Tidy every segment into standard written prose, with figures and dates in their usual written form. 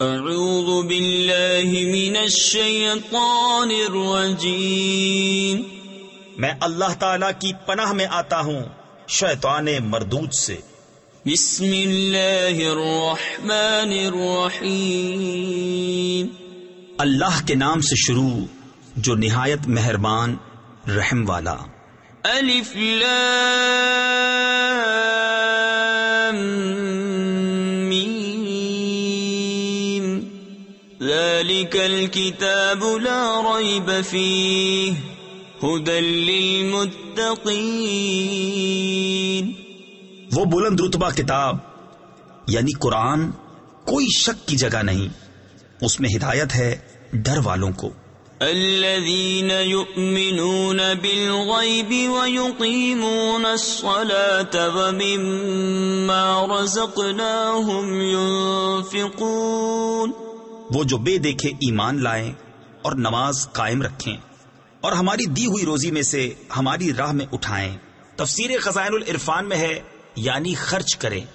اعوذ باللہ من الشیطان الرجیم، میں اللہ تعالی کی پناہ میں آتا ہوں شیطان مردود سے۔ بسم اللہ الرحمن الرحیم، اللہ کے نام سے شروع جو نہایت مہربان رحم والا۔ الف لام میم، ذالک الکتاب لا ریب فیہ ھدی للمتقین۔ وہ بلند رتبہ کتاب یعنی قرآن کوئی شک کی جگہ نہیں، اس میں ہدایت ہے ڈر والوں کو۔ الذین یؤمنون بالغیب ویقیمون الصلاة ومما رزقناہم ینفقون۔ وہ جو بے دیکھے ایمان لائیں اور نماز قائم رکھیں اور ہماری دی ہوئی روزی میں سے ہماری راہ میں اٹھائیں۔ تفسیر خزائن العرفان میں ہے یعنی خرچ کریں۔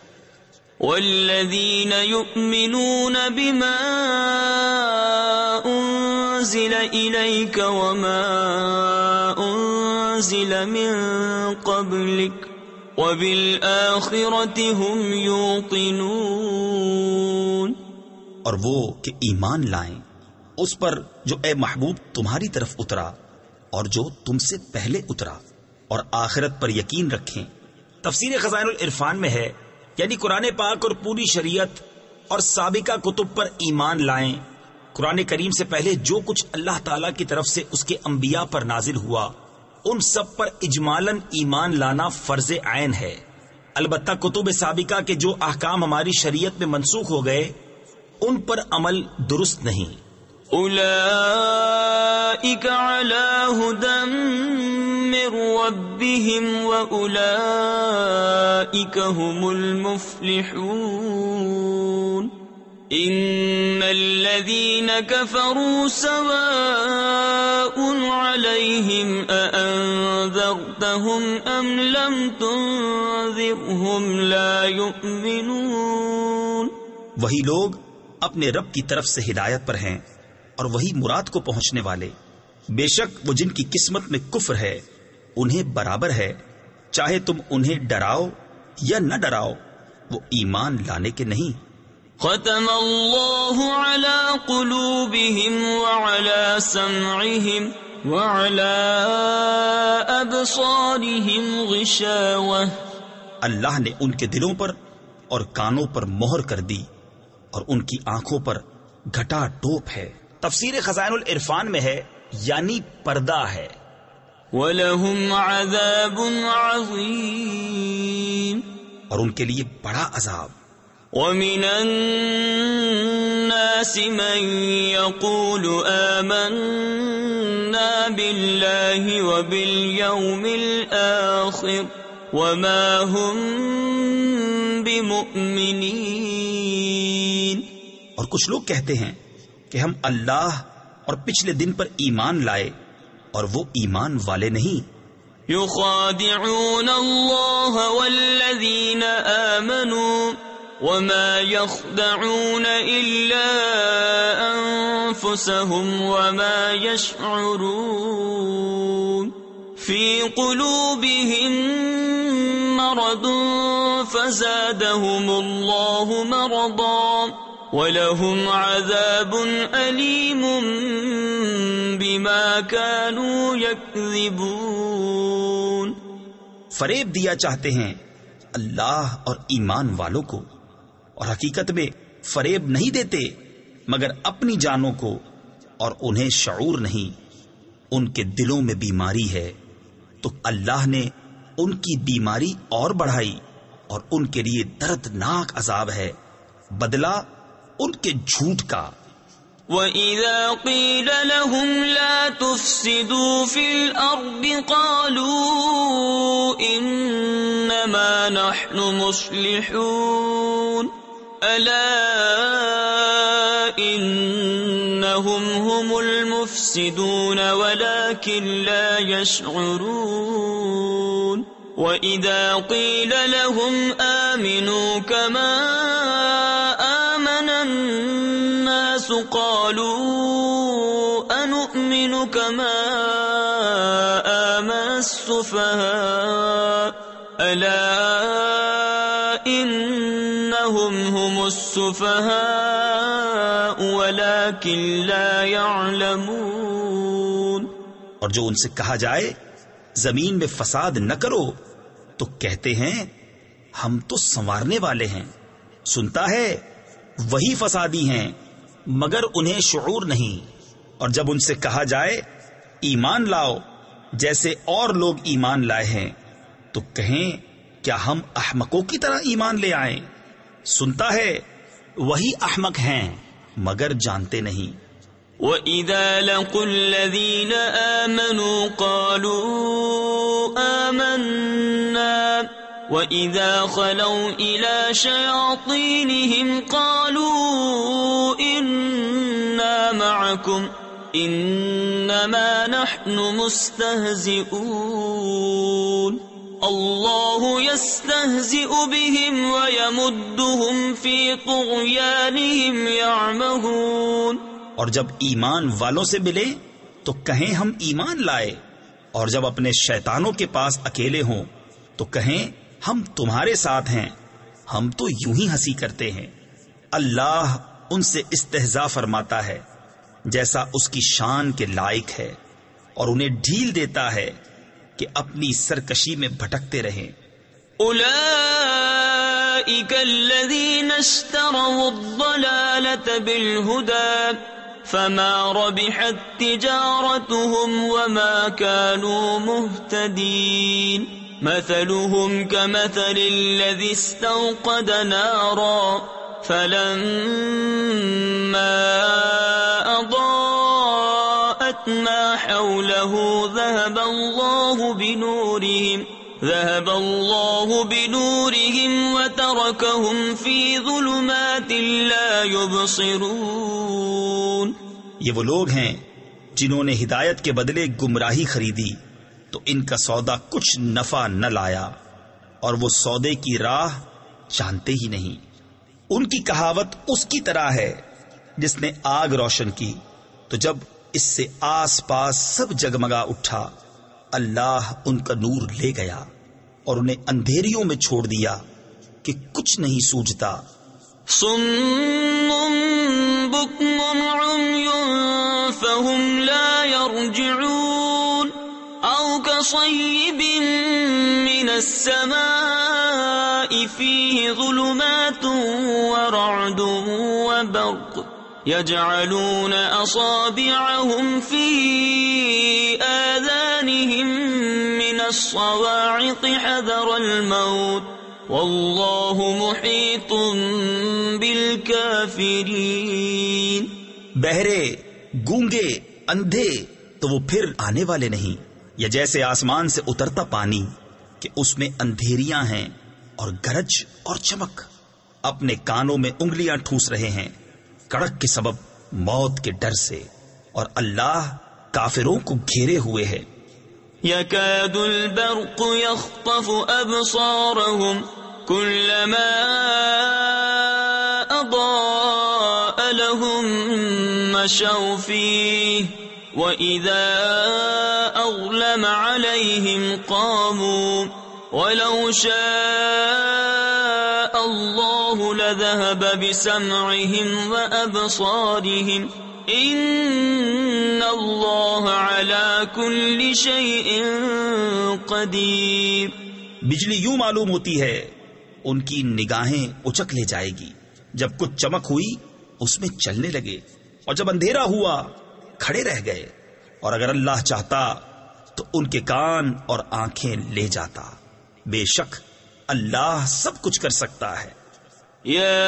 والذین یؤمنون بما انزل الیک وما انزل من قبلک وبالآخرۃ هم یوقنون۔ اور وہ کہ ایمان لائیں اس پر جو اے محبوب تمہاری طرف اترا اور جو تم سے پہلے اترا، اور آخرت پر یقین رکھیں۔ تفسیر خزائن العرفان میں ہے یعنی قرآن پاک اور پوری شریعت اور سابقہ کتب پر ایمان لائیں۔ قرآن کریم سے پہلے جو کچھ اللہ تعالی کی طرف سے اس کے انبیاء پر نازل ہوا ان سب پر اجمالاً ایمان لانا فرض عین ہے۔ البتہ کتب سابقہ کے جو احکام ہماری شریعت میں منسوخ ہو گئے ان پر عمل درست نہیں۔ اولئک علی ھدی من ربہم واولئک هم المفلحون۔ ان الذین کفروا سواء علیہم اانذرتہم ام لم تنذرہم لا یؤمنون۔ وہی لوگ اپنے رب کی طرف سے ہدایت پر ہیں اور وہی مراد کو پہنچنے والے۔ بے شک وہ جن کی قسمت میں کفر ہے انہیں برابر ہے، چاہے تم انہیں ڈراؤ یا نہ ڈراؤ، وہ ایمان لانے کے نہیں۔ ختم اللہ علی قلوبہم وعلی سمعہم وعلی ابصارہم غشاوہ۔ اللہ نے ان کے دلوں پر اور کانوں پر مہر کر دی اور ان کی آنکھوں پر گھٹا ٹوپ ہے۔ تفسیر خزائن العرفان میں ہے یعنی پردہ ہے۔ وَلَهُمْ عَذَابٌ عَظِيمٌ، اور ان کے لیے بڑا عذاب۔ وَمِنَ النَّاسِ مَن يَقُولُ آمَنَّا بِاللَّهِ وَبِالْيَوْمِ الْآخِرِ وَمَا هُمْ بِمُؤْمِنِينَ۔ اور کچھ لوگ کہتے ہیں کہ ہم اللہ اور پچھلے دن پر ایمان لائے اور وہ ایمان والے نہیں۔ یخادعون اللہ والذین آمنوا وما یخدعون الا انفسهم وما یشعرون۔ فی قلوبهم مرض فزادهم اللہ مرضا وَلَهُمْ عَذَابٌ أَلِيمٌ بِمَا كَانُوا يَكْذِبُونَ۔ فریب دیا چاہتے ہیں اللہ اور ایمان والوں کو، اور حقیقت میں فریب نہیں دیتے مگر اپنی جانوں کو، اور انہیں شعور نہیں۔ ان کے دلوں میں بیماری ہے تو اللہ نے ان کی بیماری اور بڑھائی، اور ان کے لیے دردناک عذاب ہے، بدلہ ان کے جھوٹ کا۔ وَإِذَا قِيلَ لَهُمْ لَا تُفْسِدُوا فِي الْأَرْضِ قَالُوا إِنَّمَا نَحْنُ مُصْلِحُونَ أَلَا إِنَّهُمْ هُمُ الْمُفْسِدُونَ وَلَكِنْ لَا يَشْعُرُونَ وَإِذَا قِيلَ لَهُمْ آمِنُوا كَمَا آمَنَ الناس قالوا أنؤمن كما آمن السفهاء ألا إنهم هم السفهاء ولكن لا يعلمون. اور جو ان سے کہا جائے زمین میں فساد نہ کرو تو کہتے ہیں ہم تو سنوارنے والے ہیں. سنتا ہے وہی فسادی ہیں مگر انہیں شعور نہیں. اور جب ان سے کہا جائے ایمان لاؤ جیسے اور لوگ ایمان لائے ہیں تو کہیں کیا ہم احمقوں کی طرح ایمان لے آئیں. سنتا ہے وہی احمق ہیں مگر جانتے نہیں. وَإِذَا لَقُوا الَّذِينَ آمَنُوا قَالُوا آمَنَّا وَإِذَا خَلَوْا إِلَى شَيَاطِينِهِمْ قَالُوا إِنَّا مَعَكُمْ إِنَّمَا نَحْنُ مُسْتَهْزِئُونَ اللَّهُ يَسْتَهْزِئُ بِهِمْ وَيَمُدُّهُمْ فِي طُغْيَانِهِمْ يَعْمَهُونَ. اور جب ایمان والوں سے ملے تو کہیں ہم ایمان لائے، اور جب اپنے شیطانوں کے پاس اکیلے ہوں تو کہیں ہم تمہارے ساتھ ہیں، ہم تو یوں ہی ہنسی کرتے ہیں. اللہ ان سے استہزاء فرماتا ہے جیسا اس کی شان کے لائق ہے، اور انہیں ڈھیل دیتا ہے کہ اپنی سرکشی میں بھٹکتے رہیں. أولئك الذين اشتروا الضلالة بالهدى فما ربحت تجارتهم وما كانوا مهتدين. مثلهم كمثل الذي استوقد نارا فلما أضاءت ما حوله ذهب الله بنورهم وتركهم في ظلمات لا يبصرون. یہ وہ لوگ ہیں جنہوں نے ہدایت کے بدلے گمراہی خریدی تو ان کا سودا کچھ نفع نہ لایا، اور وہ سودے کی راہ جانتے ہی نہیں. ان کی کہاوت اس کی طرح ہے جس نے آگ روشن کی تو جب اس سے آس پاس سب جگمگا اٹھا اللہ ان کا نور لے گیا اور انہیں اندھیریوں میں چھوڑ دیا کہ کچھ نہیں سوجھتا. صم بكم عمي فهم لا يرجعون أو كصيب من السماء فيه ظلمات ورعد وبرق يجعلون أصابعهم في آذانهم من الصواعق حذر الموت واللہ محیط بالکافرین. بہرے، گونگے، اندھے تو وہ پھر آنے والے نہیں، یا جیسے آسمان سے اترتا پانی کہ اس میں اندھیریاں ہیں اور گرج اور چمک. اپنے کانوں میں انگلیاں ٹھوس رہے ہیں کڑک کے سبب موت کے ڈر سے، اور اللہ کافروں کو گھیرے ہوئے ہے. يكاد البرق يخطف أبصارهم كلما أضاء لهم مشوا فيه وإذا أظلم عليهم قاموا ولو شاء الله لذهب بسمعهم وأبصارهم ان اللہ علی کل شیء قدیر. بجلی یوں معلوم ہوتی ہے ان کی نگاہیں اچک لے جائے گی. جب کچھ چمک ہوئی اس میں چلنے لگے، اور جب اندھیرا ہوا کھڑے رہ گئے، اور اگر اللہ چاہتا تو ان کے کان اور آنکھیں لے جاتا. بے شک اللہ سب کچھ کر سکتا ہے. یا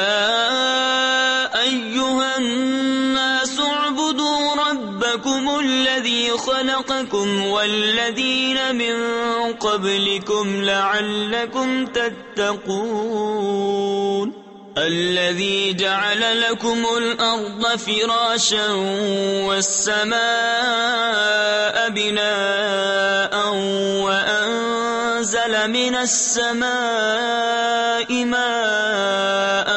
ایھا الناس اعبدوا ربکم الذی خلقکم والذین من قبلکم لعلکم تتقون. الذي جعل لكم الأرض فراشا والسماء بناء وأنزل من السماء ماء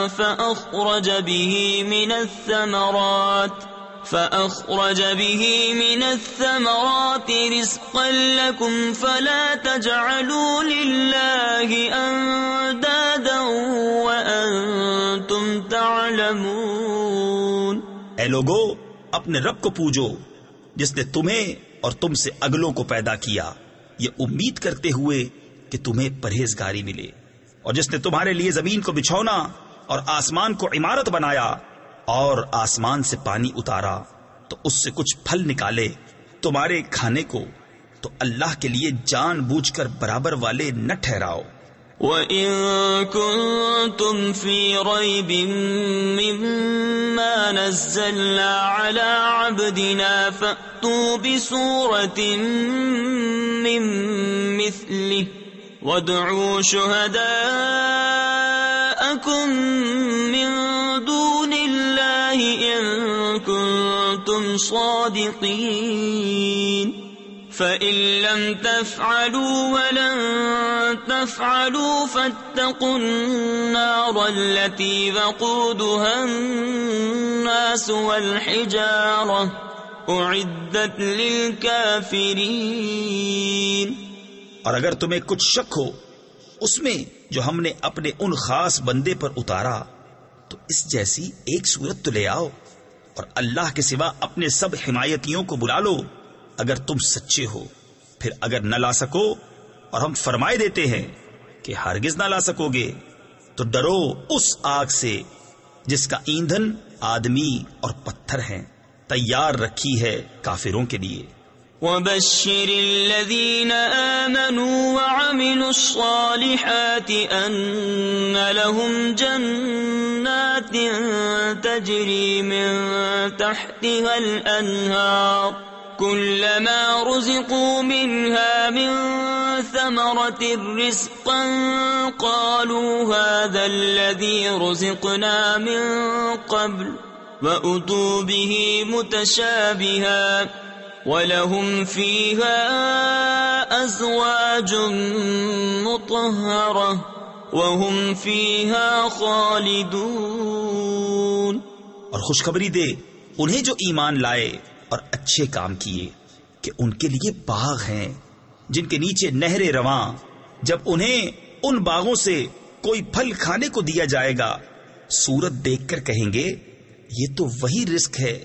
فأخرج به من الثمرات رزقا لكم فلا تجعلوا لله أندادا وأنتم تعلمون۔ اے لوگو، اپنے رب کو پوجو جس نے تمہیں اور تم سے اگلوں کو پیدا کیا، یہ امید کرتے ہوئے کہ تمہیں پرہیزگاری ملے، اور جس نے تمہارے لیے زمین کو بچھونا اور آسمان کو عمارت بنایا اور آسمان سے پانی اتارا تو اس سے کچھ پھل نکالے تمہارے کھانے کو، تو اللہ کے لیے جان بوجھ کر برابر والے نہ ٹھہراؤ۔ وَإِن كُنتُمْ فِي رَيْبٍ مِّمَّا نَزَّلْنَا عَلَىٰ عَبْدِنَا فَأْتُوا بِسُورَةٍ مِّن مِّثْلِهِ وَادْعُوا شُهَدَاءَكُم مِّن دُونِ اللَّهِ إِن كُنتُمْ صَادِقِينَ فَإِن لَّمْ تَفْعَلُوا وَلَن تَفْعَلُوا فَاتَّقُوا النَّارَ الَّتِي وَقُودُهَا النَّاسُ وَالْحِجَارَةُ أُعِدَّتْ لِلْكَافِرِينَ۔ اور اگر تمہیں کچھ شک ہو اس میں جو ہم نے اپنے ان خاص بندے پر اتارا تو اس جیسی ایک صورت تو لے آؤ، اور اللہ کے سوا اپنے سب حمایتیوں کو بلا لو اگر تم سچے ہو۔ پھر اگر نہ لا سکو اور ہم فرمائے دیتے ہیں کہ ہرگز نہ لا سکو گے تو ڈرو اس آگ سے جس کا ایندھن آدمی اور پتھر ہیں، تیار رکھی ہے کافروں کے لیے۔ وَبَشِّرِ الَّذِينَ آمَنُوا وَعَمِلُوا الصَّالِحَاتِ أَنَّ لَهُمْ جَنَّاتٍ تَجْرِي مِن تَحْتِهَا الْأَنْهَارُ كُلَّمَا رُزِقُوا مِنْهَا مِن ثَمَرَةٍ رِزْقًا قَالُوا هَذَا الَّذِي رُزِقْنَا مِن قَبْلُ وَأُتُوا بِهِ مُتَشَابِهًا وَلَهُمْ فِيهَا أَزْوَاجٌ مُطَهَّرَةٌ وَهُمْ فِيهَا خَالِدُونَ۔ اور خوشخبری دے انہیں جو ایمان لائے اور اچھے کام کیے کہ ان کے لیے باغ ہیں جن کے نیچے نہریں رواں، جب انہیں ان باغوں سے کوئی پھل کھانے کو دیا جائے گا صورت دیکھ کر کہیں گے یہ تو وہی رزق ہے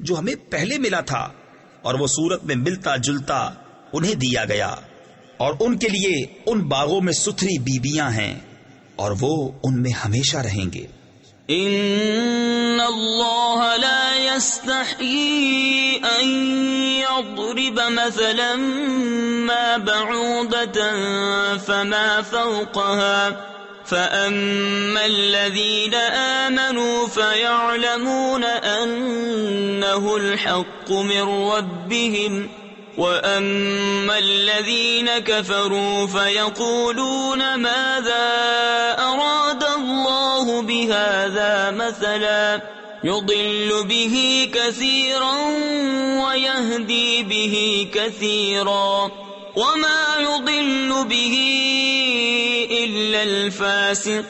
جو ہمیں پہلے ملا تھا، اور وہ صورت میں ملتا جلتا انہیں دیا گیا، اور ان کے لیے ان باغوں میں ستھری بیبیاں ہیں اور وہ ان میں ہمیشہ رہیں گے۔ ان اللہ لا يستحيي ان يضرب مثلا ما بعوضة فما فوقها فأما الذين آمنوا فيعلمون أنه الحق من ربهم وأما الذين كفروا فيقولون ماذا أراد الله بهذا مثلا يضل به كثيرا ويهدي به كثيرا وما يضل به إلا الفاسقين۔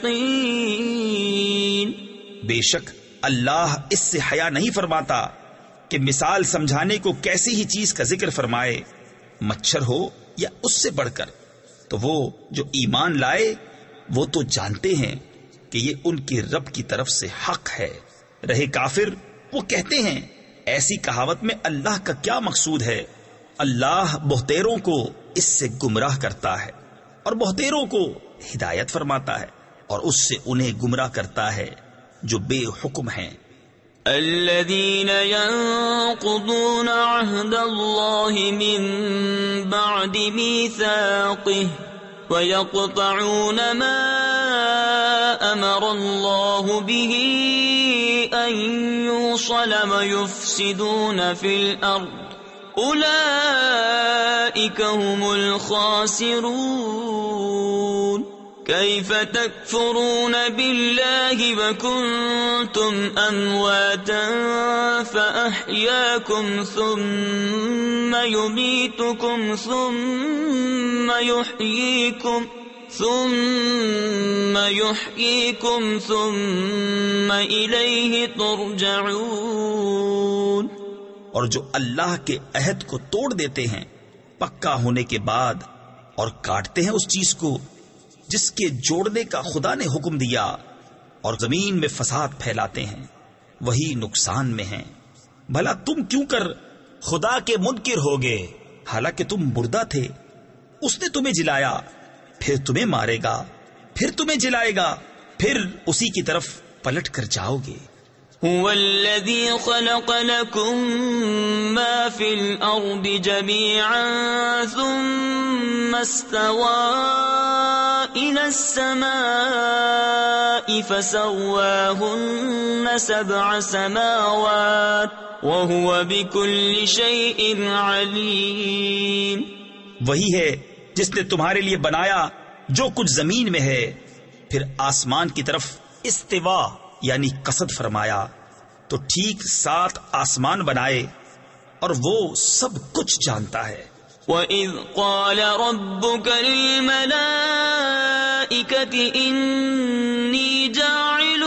بے شک اللہ اس سے حیا نہیں فرماتا کہ مثال سمجھانے کو کیسی ہی چیز کا ذکر فرمائے، مچھر ہو یا اس سے بڑھ کر، تو وہ جو ایمان لائے وہ تو جانتے ہیں کہ یہ ان کے رب کی طرف سے حق ہے، رہے کافر وہ کہتے ہیں ایسی کہاوت میں اللہ کا کیا مقصود ہے۔ اللہ بہتیروں کو اس سے گمراہ کرتا ہے اور بہتیروں کو ہدایت فرماتا ہے، اور اس سے انہیں گمراہ کرتا ہے جو بے حکم ہیں۔ الذين ينقضون عهد الله من بعد ميثاقه ويقطعون ما أمر الله به أن يوصل ويفسدون في الأرض أولئك هم الخاسرون۔ كيف تكفرون بالله وكنتم أمواتا فأحياكم ثم يميتكم ثم يحييكم ثم إليه ترجعون. اور جو اللہ کے عہد کو توڑ دیتے ہیں پکا ہونے کے بعد اور کاٹتے ہیں اس چیز کو جس کے جوڑنے کا خدا نے حکم دیا اور زمین میں فساد پھیلاتے ہیں، وہی نقصان میں ہیں. بھلا تم کیوں کر خدا کے منکر ہوگے حالانکہ تم مردہ تھے؟ اس نے تمہیں جلایا، پھر تمہیں مارے گا، پھر تمہیں جلائے گا، پھر اسی کی طرف پلٹ کر جاؤ گے. هو الذي خلق لكم ما في الأرض جميعا ثم استوى إلى السماء فسواهن 7 سماوات وهو بكل شيء عليم. وہی ہے جس نے تمہارے لیے بنایا جو کچھ زمین میں ہے، پھر آسمان کی طرف استوا یعنی قصد فرمایا تو ٹھیک 7 آسمان بنائے اور وہ سب کچھ جانتا ہے. وَإِذْ قَالَ رَبُّكَ لِلْمَلَائِكَةِ إِنِّي جَاعِلٌ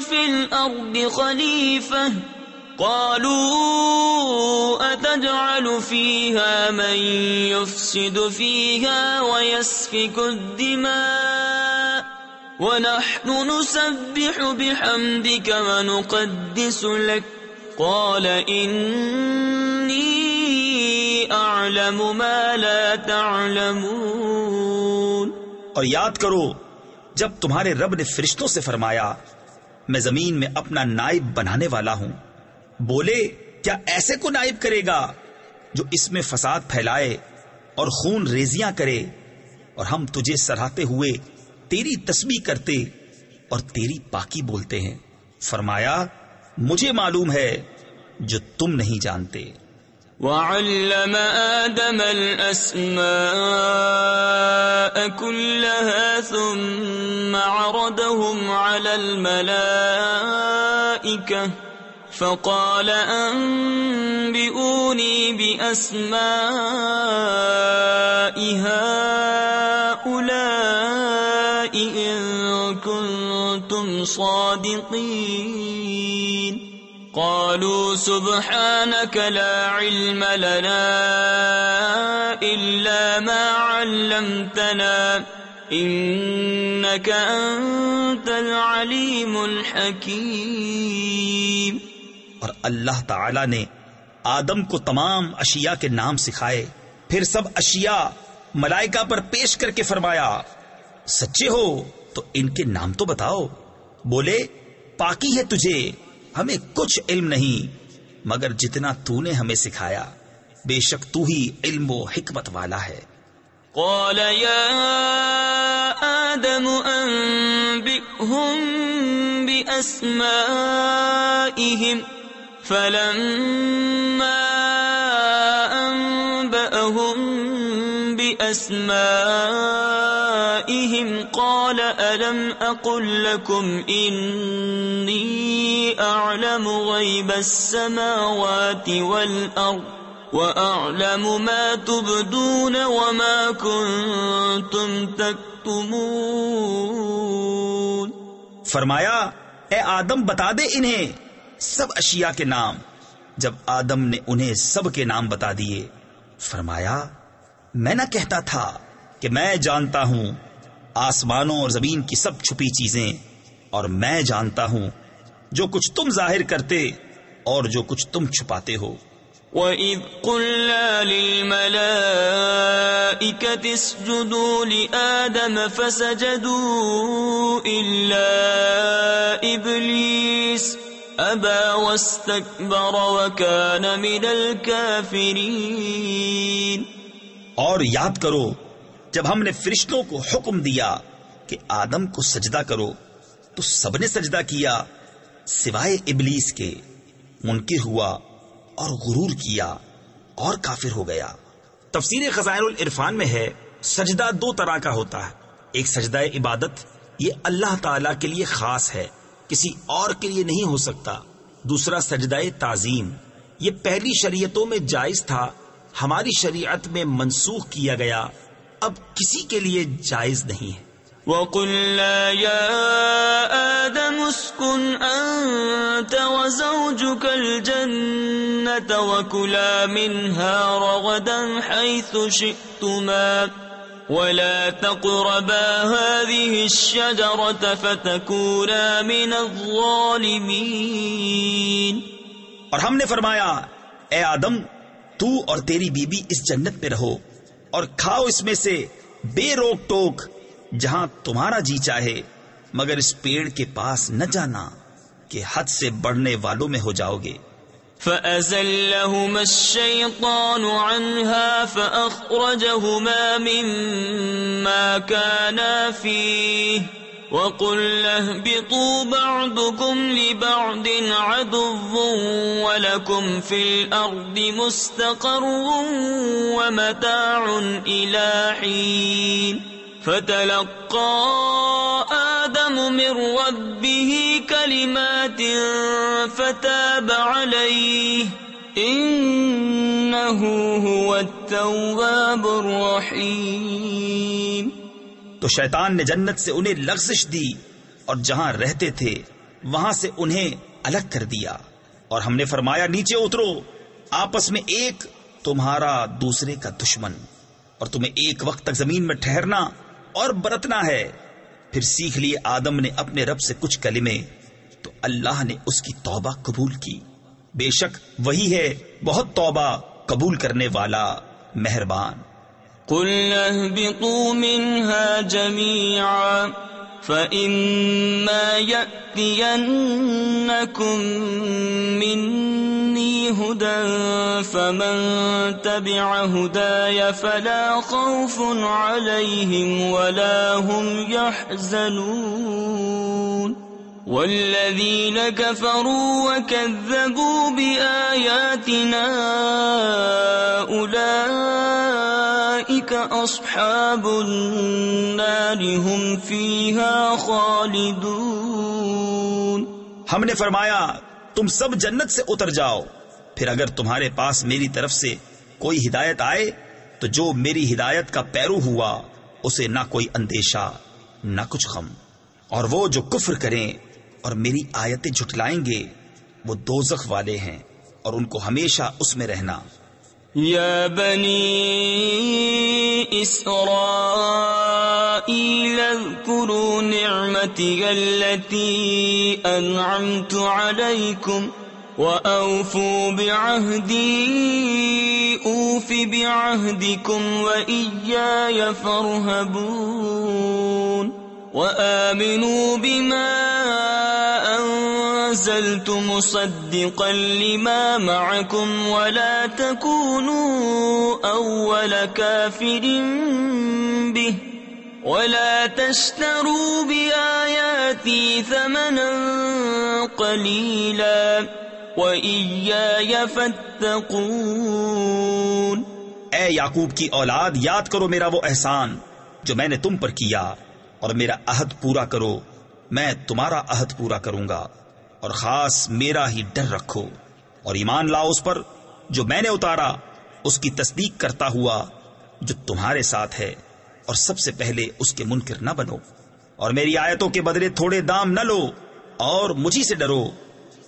فِي الْأَرْضِ خَلِيفَةً قَالُوا أَتَجْعَلُ فِيهَا مَن يُفْسِدُ فِيهَا وَيَسْفِكُ الدِّمَاءَ وَنَحْنُ نُسَبِّحُ بِحَمْدِكَ وَنُقَدِّسُ لَكَ قَالَ إِنِّي أَعْلَمُ مَا لَا تَعْلَمُونَ. اور یاد کرو جب تمہارے رب نے فرشتوں سے فرمایا میں زمین میں اپنا نائب بنانے والا ہوں. بولے کیا ایسے کو نائب کرے گا جو اس میں فساد پھیلائے اور خون ریزیاں کرے، اور ہم تجھے سراہتے ہوئے تیری تسبیح کرتے اور تیری پاکی بولتے ہیں. فرمایا مجھے معلوم ہے جو تم نہیں جانتے. وَعَلَّمَ آدَمَ الْأَسْمَاءَ كُلَّهَا ثُمَّ عَرَضَهُمْ عَلَى الْمَلَائِكَةِ فَقَالَ أَنبِئُونِي بِأَسْمَاءِ هَؤُلَاءِ إِن كُنتُمْ صَادِقِينَ. قالوا سبحانك لا علم لنا إلا ما علمتنا إنك أنت العليم الحكيم. اور اللہ تعالی نے آدم کو تمام اشیاء کے نام سکھائے، پھر سب اشیاء ملائکہ پر پیش کر کے فرمایا سچے ہو تو ان کے نام تو بتاؤ. بولے پاکی ہے تجھے، ہمیں کچھ علم نہیں مگر جتنا تو نے ہمیں سکھایا، بے شک تو ہی علم و حکمت والا ہے. قال يا آدم أنبئهم بأسمائهم فلما أنبأهم بأسمائهم قال ألم أقل لكم إني أعلم غيب السماوات والأرض وأعلم ما تبدون وما كنتم تكتمون. فرمایا اے آدم بتا دے انہیں سب اشیاء کے نام. جب آدم نے انہیں سب کے نام بتا دیے فرمایا میں نہ کہتا تھا کہ میں جانتا ہوں آسمانوں اور زمین کی سب چھپی چیزیں، اور میں جانتا ہوں جو کچھ تم ظاہر کرتے اور جو کچھ تم چھپاتے ہو. وَإِذْ قُلْنَا لِلْمَلَائِكَةِ اسْجُدُوا لِآدَمَ فَسَجَدُوا إِلَّا إِبْلِيسَ أَبَى وَاسْتَكْبَرَ وَكَانَ مِنَ الْكَافِرِينَ. اور یاد کرو جب ہم نے فرشتوں کو حکم دیا کہ آدم کو سجدہ کرو تو سب نے سجدہ کیا سوائے ابلیس کے، منکر ہوا اور غرور کیا اور کافر ہو گیا. تفسیر خزائن العرفان میں ہے سجدہ 2 طرح کا ہوتا ہے، ایک سجدہ عبادت یہ اللہ تعالی کے لیے خاص ہے، کسی اور کے لیے نہیں ہو سکتا۔ دوسرا سجدہ تعظیم، یہ پہلی شریعتوں میں جائز تھا، ہماری شریعت میں منسوخ کیا گیا، اب کسی کے لیے جائز نہیں ہے۔ وَقُلْنَا يَا آدَمُ اسْكُنْ أَنْتَ وَزَوْجُكَ الْجَنَّةَ وَكُلَا مِنْهَا رَغَدًا حَيْثُ شِئْتُمَا وَلَا تَقْرَبَا هَذِهِ الشَّجَرَةَ فَتَكُونَا مِنَ الظَّالِمِينَ۔ اور ہم نے فرمایا اے آدم، تو اور تیری بیوی اس جنت میں رہو اور کھاؤ اس میں سے بے روک ٹوک جہاں تمہارا جی چاہے، مگر اس پیڑ کے پاس نہ جانا کہ حد سے بڑھنے والوں میں ہو جاؤ گے۔ فَأَزَلَّهُمَا الشَّيْطَانُ عَنْهَا فَأَخْرَجَهُمَا مِمَّا كَانَا فِيهِ وَقُلْنَا اهْبِطُوا بَعْضُكُمْ لِبَعْضٍ عَدُوٌّ وَلَكُمْ فِي الْأَرْضِ مُسْتَقَرٌّ وَمَتَاعٌ إِلَى حِينٍ فَتَلَقَّى آدَمُ مِنْ رَبِّهِ كَلِمَاتٍ فَتَابَ عَلَيْهِ إِنَّهُ هُوَ التَّوَّابُ الرَّحِيمُ۔ تو شیطان نے جنت سے انہیں لغزش دی اور جہاں رہتے تھے وہاں سے انہیں الگ کر دیا، اور ہم نے فرمایا نیچے اترو، آپس میں ایک تمہارا دوسرے کا دشمن، اور تمہیں ایک وقت تک زمین میں ٹھہرنا اور برتنا ہے۔ پھر سیکھ لیے آدم نے اپنے رب سے کچھ کلمے، تو اللہ نے اس کی توبہ قبول کی، بے شک وہی ہے بہت توبہ قبول کرنے والا مہربان۔ قُلْنَا اهْبِطُوا مِنْهَا جَمِيعًا فَإِمَّا يَأْتِيَنَّكُمْ مِنِّي هُدًى فَمَنْ تَبِعَ هُدَايَ فَلَا خَوْفٌ عَلَيْهِمْ وَلَا هُمْ يَحْزَنُونَ وَالَّذِينَ كَفَرُوا وَكَذَّبُوا بِآيَاتِنَا أُولَئِكَ أَصْحَابُ النَّارِ هُمْ فِيهَا خَالِدُونَ۔ ہم نے فرمایا تم سب جنت سے اتر جاؤ، پھر اگر تمہارے پاس میری طرف سے کوئی ہدایت آئے تو جو میری ہدایت کا پیرو ہوا اسے نہ کوئی اندیشہ نہ کچھ غم، اور وہ جو کفر کریں اور میری آیتیں جھٹلائیں گے وہ دوزخ والے ہیں اور ان کو ہمیشہ اس میں رہنا۔ یا بنی اسرائیل اذکروا نعمتی التي انعمت علیکم وأوفوا بعهدی اوف بعهدکم وإیای فارہبون وآمنوا بما أنزلت مصدقا لما معكم ولا تكونوا أول كافر به ولا تشتروا بآياتي ثمنا قليلا وإياي فاتقون۔ اے یعقوب کی اولاد، یاد کرو میرا وہ احسان جو میں نے تم پر کیا، اور میرا عہد پورا کرو، میں تمہارا عہد پورا کروں گا، اور خاص میرا ہی ڈر رکھو، اور ایمان لاؤ اس پر جو میں نے اتارا، اس کی تصدیق کرتا ہوا جو تمہارے ساتھ ہے، اور سب سے پہلے اس کے منکر نہ بنو، اور میری آیتوں کے بدلے تھوڑے دام نہ لو، اور مجھی سے ڈرو۔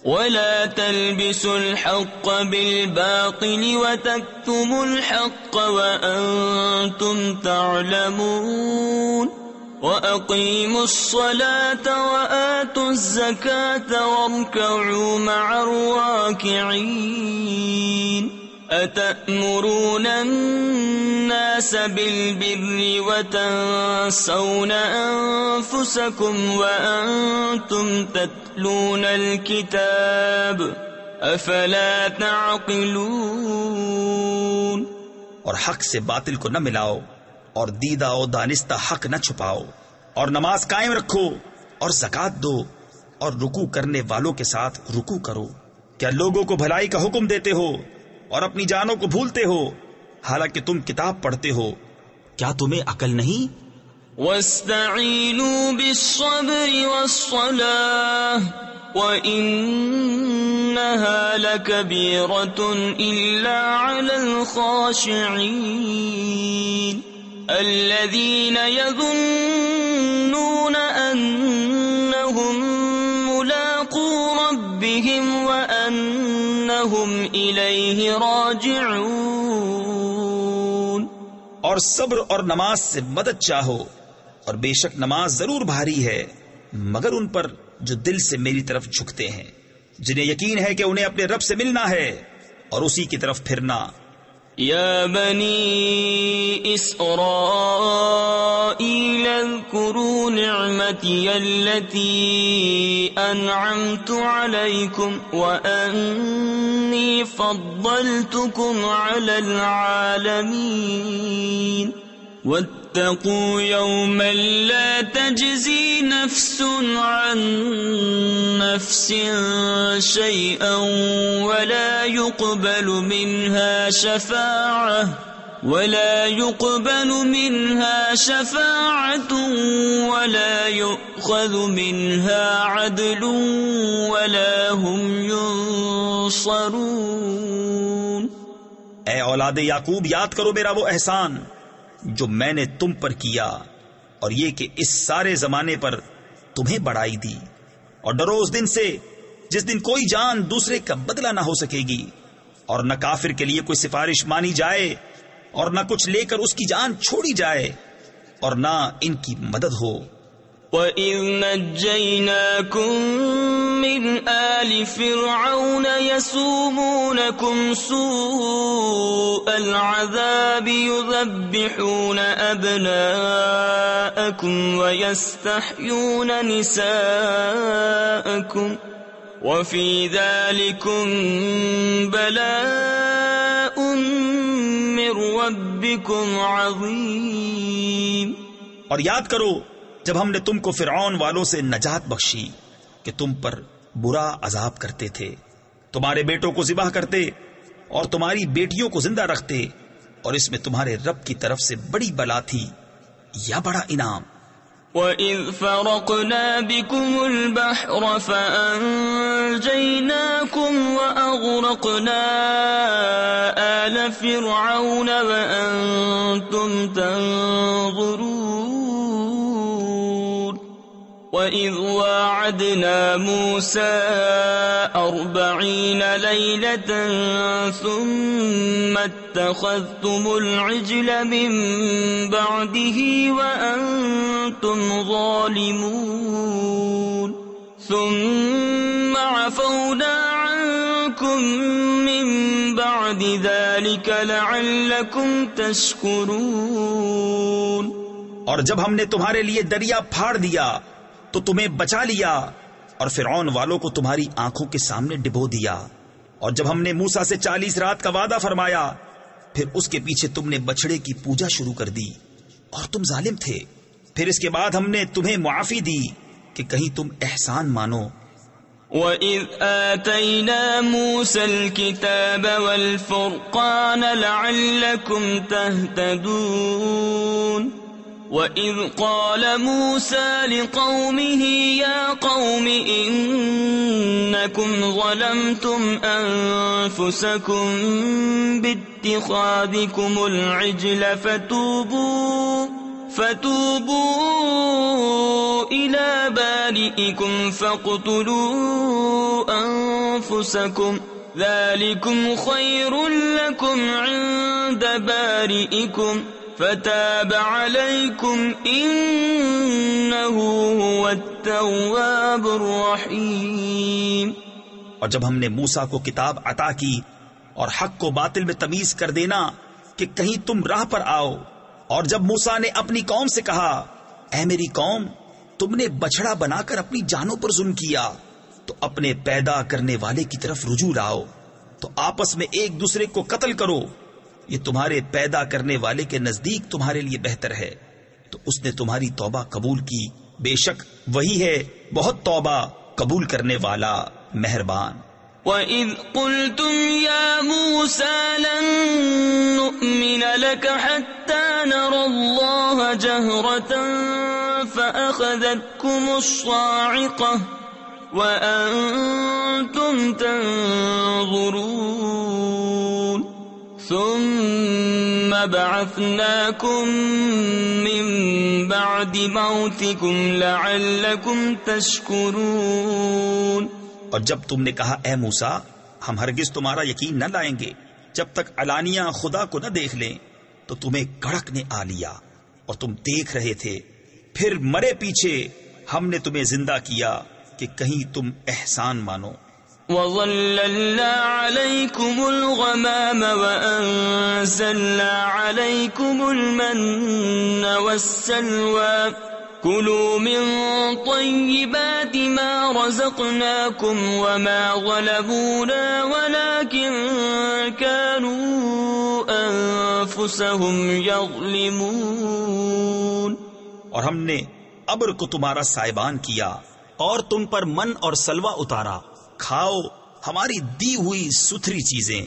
ولا تلبسوا الحق بالباطل وتكتموا الحق وأنتم تعلمون وأقيموا الصلاة وآتوا الزكاة واركعوا مع الراكعين أتأمرون الناس بالبر وتنسون أنفسكم وأنتم تتلون الكتاب أفلا تعقلون۔ اور حق سے باطل کو نہ ملاؤ، اور دیدہ و دانستہ حق نہ چھپاؤ، اور نماز قائم رکھو، اور زکوٰۃ دو، اور رکوع کرنے والوں کے ساتھ رکوع کرو۔ کیا لوگوں کو بھلائی کا حکم دیتے ہو اور اپنی جانوں کو بھولتے ہو، حالانکہ تم کتاب پڑھتے ہو؟ کیا تمہیں عقل نہیں؟ واستعینوا بالصبر والصلاة وإنها لكبيرة إلا على الخاشعين الذين يظنون أنهم ملاقو ربهم وأنهم إليه راجعون۔ اور صبر اور نماز سے مدد چاہو، اور بے شک نماز ضرور بھاری ہے مگر ان پر جو دل سے میری طرف جھکتے ہیں، جنہیں یقین ہے کہ انہیں اپنے رب سے ملنا ہے اور اسی کی طرف پھرنا۔ یا بنی اسرائیل اذکروا نعمتی التي انعمت علیکم وانی فضلتکم علی العالمین واتقوا يوما لا تجزي نفس عن نفس شيئا ولا يقبل منها شفاعة ولا يؤخذ منها عدل ولا هم ينصرون۔ اے اولاد یعقوب، یاد کرو میرا وہ احسان جو میں نے تم پر کیا، اور یہ کہ اس سارے زمانے پر تمہیں بڑائی دی، اور ڈرو اس دن سے جس دن کوئی جان دوسرے کا بدلہ نہ ہو سکے گی، اور نہ کافر کے لیے کوئی سفارش مانی جائے، اور نہ کچھ لے کر اس کی جان چھوڑی جائے، اور نہ ان کی مدد ہو۔ وَإِذْ نَجَّيْنَاكُمْ مِنْ آلِ فِرْعَوْنَ يَسُومُونَكُمْ سُوءَ الْعَذَابِ يُذَبِّحُونَ أَبْنَاءَكُمْ وَيَسْتَحْيُونَ نِسَاءَكُمْ وَفِي ذَلِكُمْ بَلَاءٌ مِّن رَّبِّكُمْ عَظِيمٌ۔ اور یاد کرو جب ہم نے تم کو فرعون والوں سے نجات بخشی کہ تم پر برا عذاب کرتے تھے، تمہارے بیٹوں کو ذبح کرتے اور تمہاری بیٹیوں کو زندہ رکھتے، اور اس میں تمہارے رب کی طرف سے بڑی بلا تھی یا بڑا انعام۔ وَإِذْ فَرَقْنَا بِكُمُ الْبَحْرَ فَأَنْجَيْنَاكُمْ وَأَغْرَقْنَا آلَ فِرْعَوْنَ وَأَنْتُمْ تَنْظُرُونَ۔ وَإِذْ وَاعَدْنَا مُوسَىٰ 40 لَيْلَةً ثُمَّ اتَّخَذْتُمُ الْعِجْلَ مِن بَعْدِهِ وَأَنْتُمْ ظَالِمُونَ ثُمَّ عَفَوْنَا عَنْكُمْ مِن بَعْدِ ذَلِكَ لَعَلَّكُمْ تَشْكُرُونَ۔ اور جب ہم نے تمہارے لیے دریا پھاڑ دیا تو تمہیں بچا لیا، اور فرعون والوں کو تمہاری آنکھوں کے سامنے ڈبو دیا، اور جب ہم نے موسیٰ سے 40 رات کا وعدہ فرمایا پھر اس کے پیچھے تم نے بچڑے کی پوجا شروع کر دی اور تم ظالم تھے، پھر اس کے بعد ہم نے تمہیں معافی دی کہ کہیں تم احسان مانو۔ وَإِذْ آتَيْنَا مُوسَى الْكِتَابَ وَالْفُرْقَانَ لَعَلَّكُمْ تَهْتَدُونَ وَإِذْ قَالَ مُوسَى لِقَوْمِهِ يَا قَوْمِ إِنَّكُمْ ظَلَمْتُمْ أَنفُسَكُمْ بِاتِّخَاذِكُمُ الْعِجْلَ فَتُوبُوا إِلَى بَارِئِكُمْ فَاقْتُلُوا أَنفُسَكُمْ ذَلِكُمْ خَيْرٌ لَكُمْ عِندَ بَارِئِكُمْ فَتَابَ عَلَيْكُمْ إِنَّهُ هُوَ التَّوَّابُ الرَّحِيمُ۔ اور جب ہم نے موسیٰ کو کتاب عطا کی اور حق کو باطل میں تمیز کر دینا کہ کہیں تم راہ پر آؤ، اور جب موسیٰ نے اپنی قوم سے کہا اے میری قوم، تم نے بچڑا بنا کر اپنی جانوں پر ظلم کیا، تو اپنے پیدا کرنے والے کی طرف رجوع لاؤ، تو آپس میں ایک دوسرے کو قتل کرو، یہ تمہارے پیدا کرنے والے کے نزدیک تمہارے لیے بہتر ہے، تو اس نے تمہاری توبہ قبول کی، بے شک وہی ہے بہت توبہ قبول کرنے والا مہربان۔ وَإِذْ قُلْتُمْ يَا مُوسَىٰ لَن نُّؤْمِنَ لَكَ حَتَّىٰ نرى الله جهرة فأخذتكم الصاعقة وأنتم تنظرون ثم بعثناكم من بعد موتكم لعلكم تشكرون. اور جب تم نے کہا اے موسیٰ ہم ہرگز تمہارا یقین نہ لائیں گے جب تک علانیہ خدا کو نہ دیکھ لیں تو تمہیں گھڑک نے آ لیا اور تم دیکھ رہے تھے، پھر مرے پیچھے ہم نے تمہیں زندہ کیا کہ کہیں تم احسان مانو. وَظَلَّلْنَا عَلَيْكُمُ الْغَمَامَ وَأَنزَلْنَا عَلَيْكُمُ الْمَنَّ وَالسَّلْوَىٰ كُلُوا مِن طَيِّبَاتِ مَا رَزَقْنَاكُمْ وَمَا ظَلَمُونَا وَلَٰكِن كَانُوا أَنفُسَهُمْ يَظْلِمُونَ. اور ہم نے ابر کو تمہارا سائبان کیا اور تم پر من اور سلوہ اتارا، کھاؤ ہماری دی ہوئی ستھری چیزیں،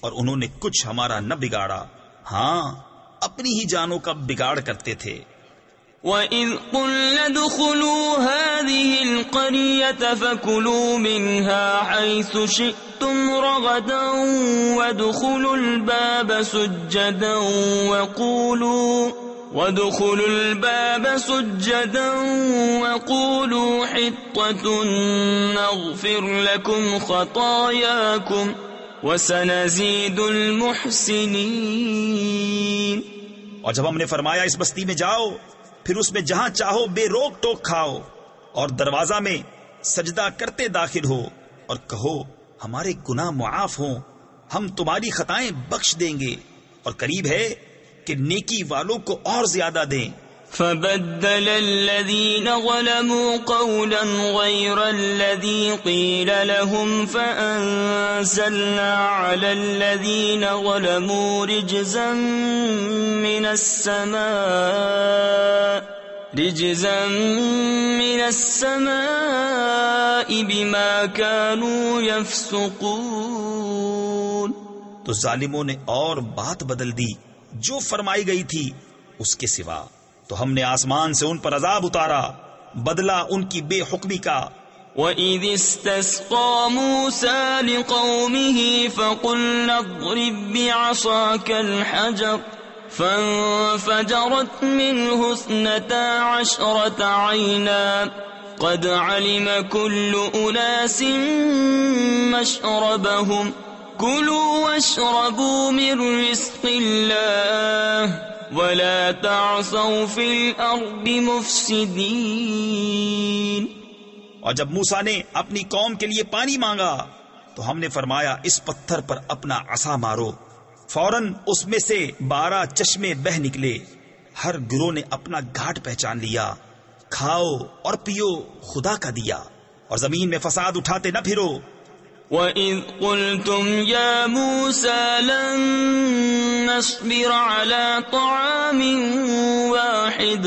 اور انہوں نے کچھ ہمارا نہ بگاڑا، ہاں اپنی ہی جانوں کا بگاڑ کرتے تھے. وَإِذْ قُلْنَا ادْخُلُوا هَٰذِهِ الْقَرْيَةَ فَكُلُوا مِنْهَا حَيْثُ شِئْتُمْ رَغَدًا وَادْخُلُوا الْبَابَ سُجَّدًا وَقُولُوا حِطَّةٌ نَغْفِرْ لَكُمْ خَطَايَاكُمْ وَسَنَزِيدُ الْمُحْسِنِينَ. اور جب ہم نے فرمایا اس بستی میں جاؤ، پھر اس میں جہاں چاہو بے روک ٹوک کھاؤ، اور دروازہ میں سجدہ کرتے داخل ہو اور کہو ہمارے گناہ معاف ہوں، ہم تمہاری خطائیں بخش دیں گے، اور قریب ہے کہ نیکی والوں کو اور زیادہ دیں. فَبَدَّلَ الَّذِينَ ظَلَمُوا قَوْلًا غَيْرَ الَّذِي قِيلَ لَهُمْ فَأَنزَلْنَا عَلَى الَّذِينَ ظَلَمُوا رِجْزًا مِّنَ السَّمَاءِ بِمَا كَانُوا يَفْسُقُونَ. تو ظالموں نے اور بات بدل دی جو فرمائی گئی تھی اس کے سوا، تو ہم نے آسمان سے ان پر عذاب اتارا بدلہ ان کی بے حکمی کا. وَإِذِ اسْتَسْقَىٰ مُوسَىٰ لِقَوْمِهِ فَقُلْنَا اضْرِب بِّعَصَاكَ الْحَجَرَ فَانفَجَرَتْ مِنْهُ 12 عَيْنًا قَدْ عَلِمَ كُلُّ أُنَاسٍ مَّشْرَبَهُمْ كُلُوا وَاشْرَبُوا مِن رِّزْقِ اللَّهِ وَلَا تَعْثَوْا فِي الْأَرْضِ مُفْسِدِينَ. اور جب موسیٰ نے اپنی قوم کے لیے پانی مانگا تو ہم نے فرمایا اس پتھر پر اپنا عصا مارو، فوراً اس میں سے 12 چشمے بہ نکلے، ہر گروہ نے اپنا گھاٹ پہچان لیا. کھاؤ اور پیو خدا کا دیا، اور زمین میں فساد اٹھاتے نہ پھرو. وَإِذْ قُلْتُمْ يَا مُوسَىٰ لَن نَّصْبِرَ عَلَىٰ طَعَامٍ وَاحِدٍ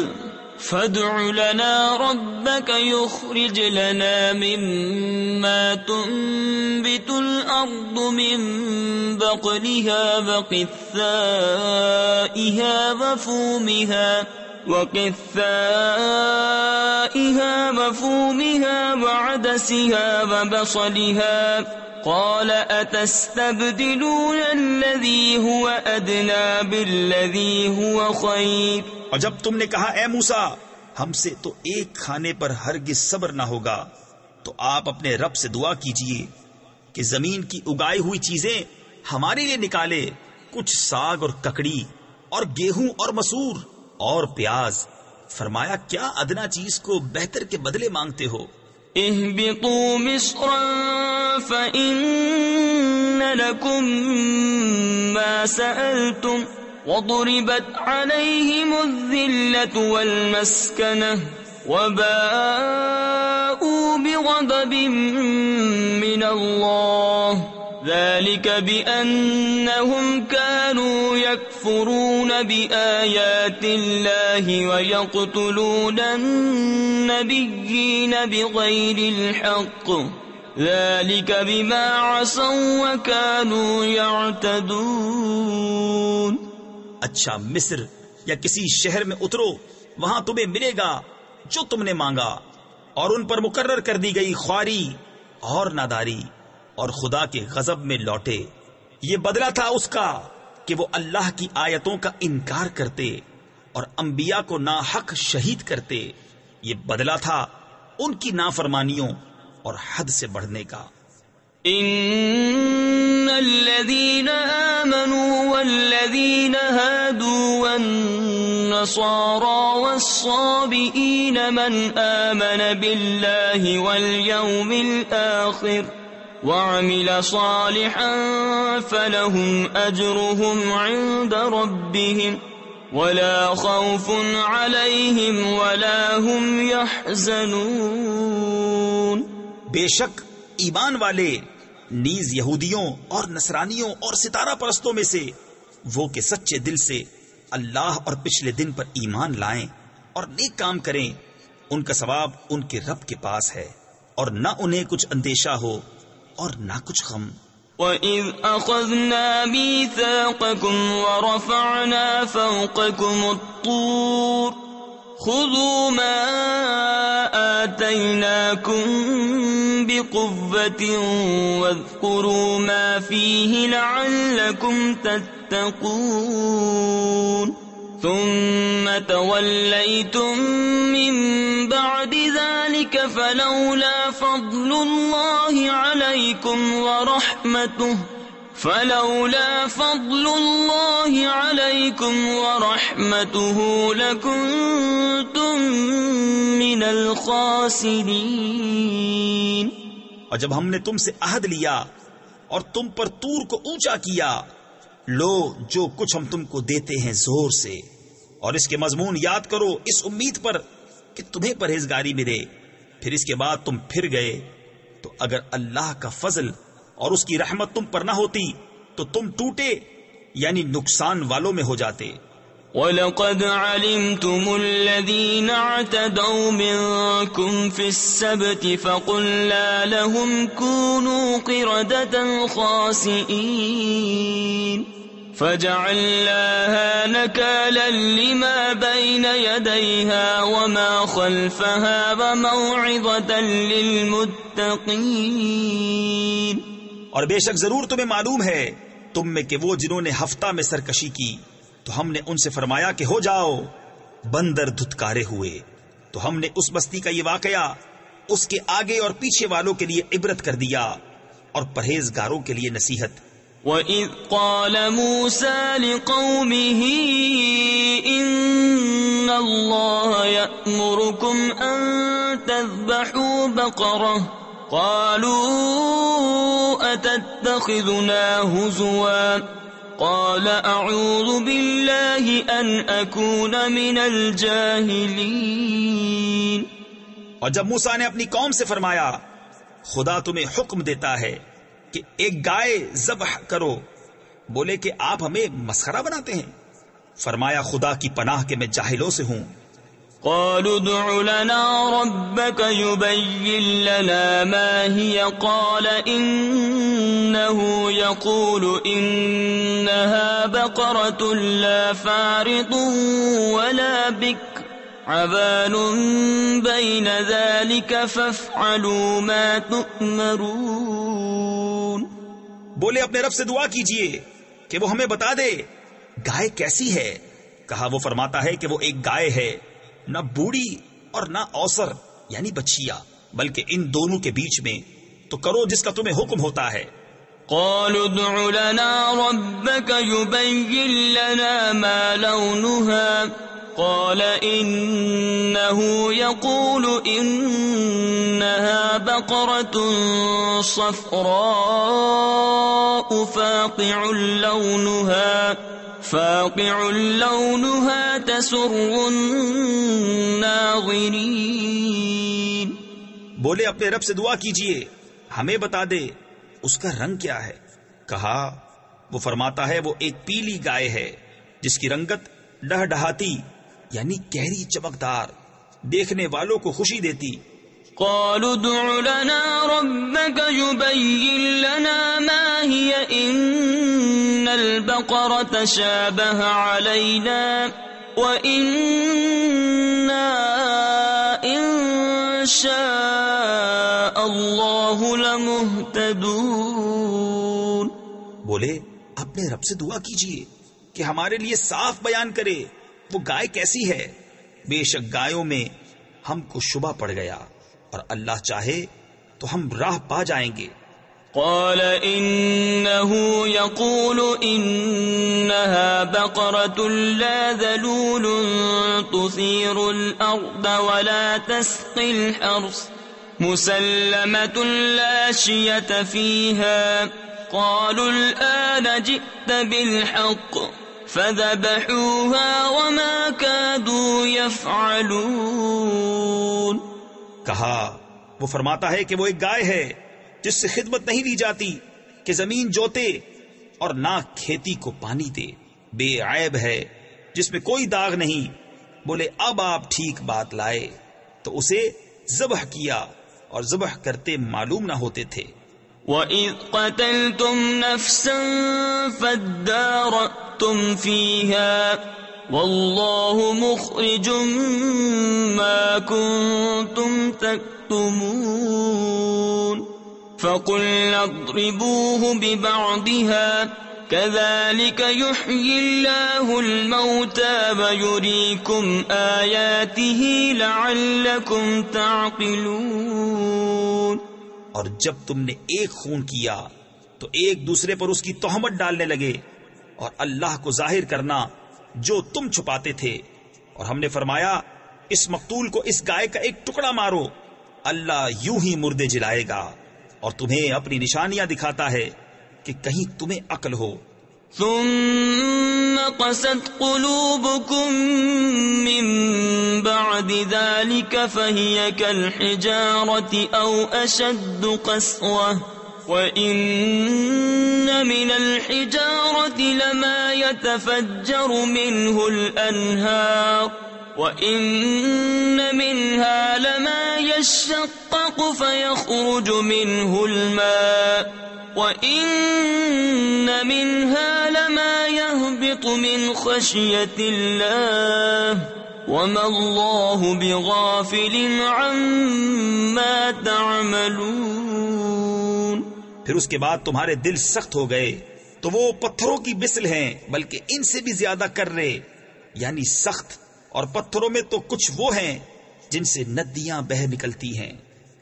فَادْعُ لَنَا رَبَّكَ يُخْرِجْ لَنَا مِمَّا تُنبِتُ الْأَرْضُ مِن بَقْلِهَا وَقِثَّائِهَا وَفُومِهَا وَعَدَسِهَا وَبَصَلِهَا قَالَ أَتَسْتَبْدِلُونَ الَّذِي هُوَ أَدْنَىٰ بِالَّذِي هُوَ خَيْرٌ. اور جب تم نے کہا اے موسیٰ ہم سے تو ایک کھانے پر ہرگز صبر نہ ہوگا، تو آپ اپنے رب سے دعا کیجئے کہ زمین کی اگائی ہوئی چیزیں ہمارے لیے نکالے، کچھ ساگ اور ککڑی اور گیہوں اور مسور اور پیاز. فرمایا کیا ادنا چیز کو بہتر کے بدلے مانگتے ہو؟ اهبطوا مصرا فإن لكم ما سألتم وضربت عليهم الذلة والمسكنة وباءوا بغضب من الله ذلك بأنهم كانوا يكفرون بآيات الله ويقتلون النبيين بغير الحق ذلك بما عصوا وكانوا يعتدون. اچھا مصر یا کسی شہر میں اترو، وہاں تمہیں ملے گا جو تم نے مانگا، اور ان پر مقرر کر دی گئی خواری اور ناداری، اور خدا کے غضب میں لوٹے۔ یہ بدلہ تھا اس کا کہ وہ اللہ کی آیتوں کا انکار کرتے اور انبیاء کو ناحق شہید کرتے۔ یہ بدلہ تھا ان کی نافرمانیوں اور حد سے بڑھنے کا۔ ان الذين آمنوا والذين هادوا والنصارى والصابئين من آمن بالله واليوم الآخر وعمل صالحا فلهم أجرهم عند ربهم ولا خوف عليهم ولا هم يحزنون۔ بے شک ایمان والے نیز یہودیوں اور نصرانیوں اور ستارہ پرستوں میں سے وہ کہ سچے دل سے اللہ اور پچھلے دن پر ایمان لائیں اور نیک کام کریں، ان کا ثواب ان کے رب کے پاس ہے، اور نہ انہیں کچھ اندیشہ ہو اور نہ کچھ غم۔ وَإِذْ أَخَذْنَا مِيثَاقَكُمْ وَرَفَعْنَا فَوْقَكُمُ الطُّورَ خُذُوا مَا آتَيْنَاكُمْ بِقُوَّةٍ وَاذْكُرُوا مَا فِيهِ لَعَلَّكُمْ تَتَّقُونَ ثُمَّ تَوَلَّيْتُمْ مِنْ بَعْدِ ذَلِكَ فَلَوْلَا فَضْلُ اللَّهِ عَلَيْكُمْ وَرَحْمَتُهُ لَكُنْتُمْ مِنَ الْخَاسِرِينَ۔ اور جب ہم نے تم سے عہد لیا اور تم پر طور کو اونچا کیا، لو جو کچھ ہم تم کو دیتے ہیں زور سے، اور اس کے مضمون یاد کرو اس امید پر کہ تمہیں پرہیزگاری ملے، پھر اس کے بعد تم پھر گئے، تو اگر اللہ کا فضل اور اس کی رحمت تم پر نہ ہوتی تو تم ٹوٹے یعنی نقصان والوں میں ہو جاتے۔ وَلَقَدْ عَلِمْتُمُ الَّذِينَ اعْتَدَوْا مِنْكُمْ فِي السَّبْتِ فَقُلْنَا لَهُمْ كُونُوا قِرَدَةً خَاسِئِينَ فَجَعَلْنَاهَا نَكَالًا لِمَا بَيْنَ يَدَيْهَا وَمَا خَلْفَهَا وَمَوْعِظَةً لِلْمُتَّقِينَ۔ اور بے شک ضرور تمہیں معلوم ہے تم میں کہ وہ جنہوں نے ہفتہ میں سرکشی کی تو ہم نے ان سے فرمایا کہ ہو جاؤ، بندر دھتکارے ہوئے، تو ہم نے اس بستی کا یہ واقعہ اس کے آگے اور پیچھے والوں کے لیے عبرت کر دیا اور پرہیزگاروں کے لیے نصیحت۔ وَإِذْ قَالَ مُوسَى لِقَوْمِهِ إِنَّ اللَّهَ يَأْمُرُكُمْ أَن تَذْبَحُوا بَقَرَةً قَالُوا أَتَتَّخِذُنَا هُزُوًا قَالَ أَعُوذُ بِاللَّهِ أَنْ أَكُونَ مِنَ الْجَاهِلِينَ۔ اور جب موسیٰ نے اپنی قوم سے فرمایا خدا تمہیں حکم دیتا ہے کہ ایک گائے ذبح کرو، بولے کہ آپ ہمیں مسخرہ بناتے ہیں؟ فرمایا خدا کی پناہ کہ میں جاہلوں سے ہوں۔ قالوا ادع لنا ربك يبين لنا ما هي قال إنه يقول إنها بقرة لا فارض ولا بكر عوان بين ذلك فافعلوا ما تؤمرون۔ بولے اپنے رب سے دعا کیجئے کہ وہ ہمیں بتا دے گائے کیسی ہے۔ کہا وہ فرماتا ہے کہ وہ ایک گائے ہے، نہ بوڑھی اور نہ اوسر یعنی بچیا، بلکہ ان دونوں کے بیچ میں، تو کرو جس کا تمہیں حکم ہوتا ہے۔ قالوا ادع لنا ربك يبين لنا ما لونها قال إنه يقول إنها بقرة صفراء فاقع لونها تسر الناظرين۔ بولے اپنے رب سے دعا کیجئے ہمیں بتا دے اس کا رنگ کیا ہے۔ کہا وہ فرماتا ہے وہ ایک پیلی گائے ہے جس کی رنگت ڈہڈہاتی یعنی گہری چمکدار، دیکھنے والوں کو خوشی دیتی۔ قالوا ادع لنا ربك يبين لنا ما هي إن البقرة شابه علينا وَإِنَّا إِن شَاءَ اللَّهُ لَمُهْتَدُونَ۔ بولے اپنے رب سے دعا کیجئے کہ ہمارے لیے صاف بیان کرے وہ گائے کیسی ہے، بے شک گایوں میں ہم کو شبہ پڑ گیا، اور اللہ چاہے تو ہم راہ پا جائیں گے۔ قال إنه يقول إنها بقرة لا ذلول تثير الأرض ولا تسقي الحرث مسلمة لا شية فيها قالوا الآن جئت بالحق فذبحوها وما كادوا يفعلون۔ کہا وہ فرماتا ہے کہ وہ ایک گائے ہے جس سے خدمت نہیں لی جاتی کہ زمین جوتے اور نہ کھیتی کو پانی دے، بے عیب ہے جس میں کوئی داغ نہیں۔ بولے اب آپ ٹھیک بات لائے تو اسے ذبح کیا، اور ذبح کرتے معلوم نہ ہوتے تھے۔ وَإِذْ قَتَلْتُمْ نَفْسًا فَادَّارَأْتُمْ فِيهَا وَاللَّهُ مُخْرِجٌ مَا كُنْتُمْ تَكْتُمُونَ فَقُلْنَا اضْرِبُوهُ بِبَعْضِهَا كَذَلِكَ يُحْيِي اللَّهُ الْمَوْتَى وَيُرِيكُمْ آيَاتِهِ لَعَلَّكُمْ تَعْقِلُونَ۔ اور جب تم نے ایک خون کیا تو ایک دوسرے پر اس کی تہمت ڈالنے لگے، اور اللہ کو ظاہر کرنا جو تم چھپاتے تھے، اور ہم نے فرمایا اس مقتول کو اس گائے کا ایک ٹکڑا مارو، اللہ یوں ہی مردے جلائے گا اور تمہیں اپنی نشانیاں دکھاتا ہے کہ کہیں تمہیں عقل ہو۔ ثم قست قلوبكم من بعد ذلك فهي كالحجارة أو أشد قسوة وإن من الحجارة لما يتفجر منه الأنهار وإن منها لما يشقق فيخرج منه الماء وَإِنَّ مِنْهَا لَمَا يَهْبِطُ مِنْ خَشْيَةِ اللَّهِ وَمَا اللَّهُ بِغَافِلٍ عَمَّا تَعْمَلُونَ۔ پھر اس کے بعد تمہارے دل سخت ہو گئے تو وہ پتھروں کی مثل ہیں، بلکہ ان سے بھی زیادہ کرے، یعنی سخت، اور پتھروں میں تو کچھ وہ ہیں جن سے ندیاں بہہ نکلتی ہیں،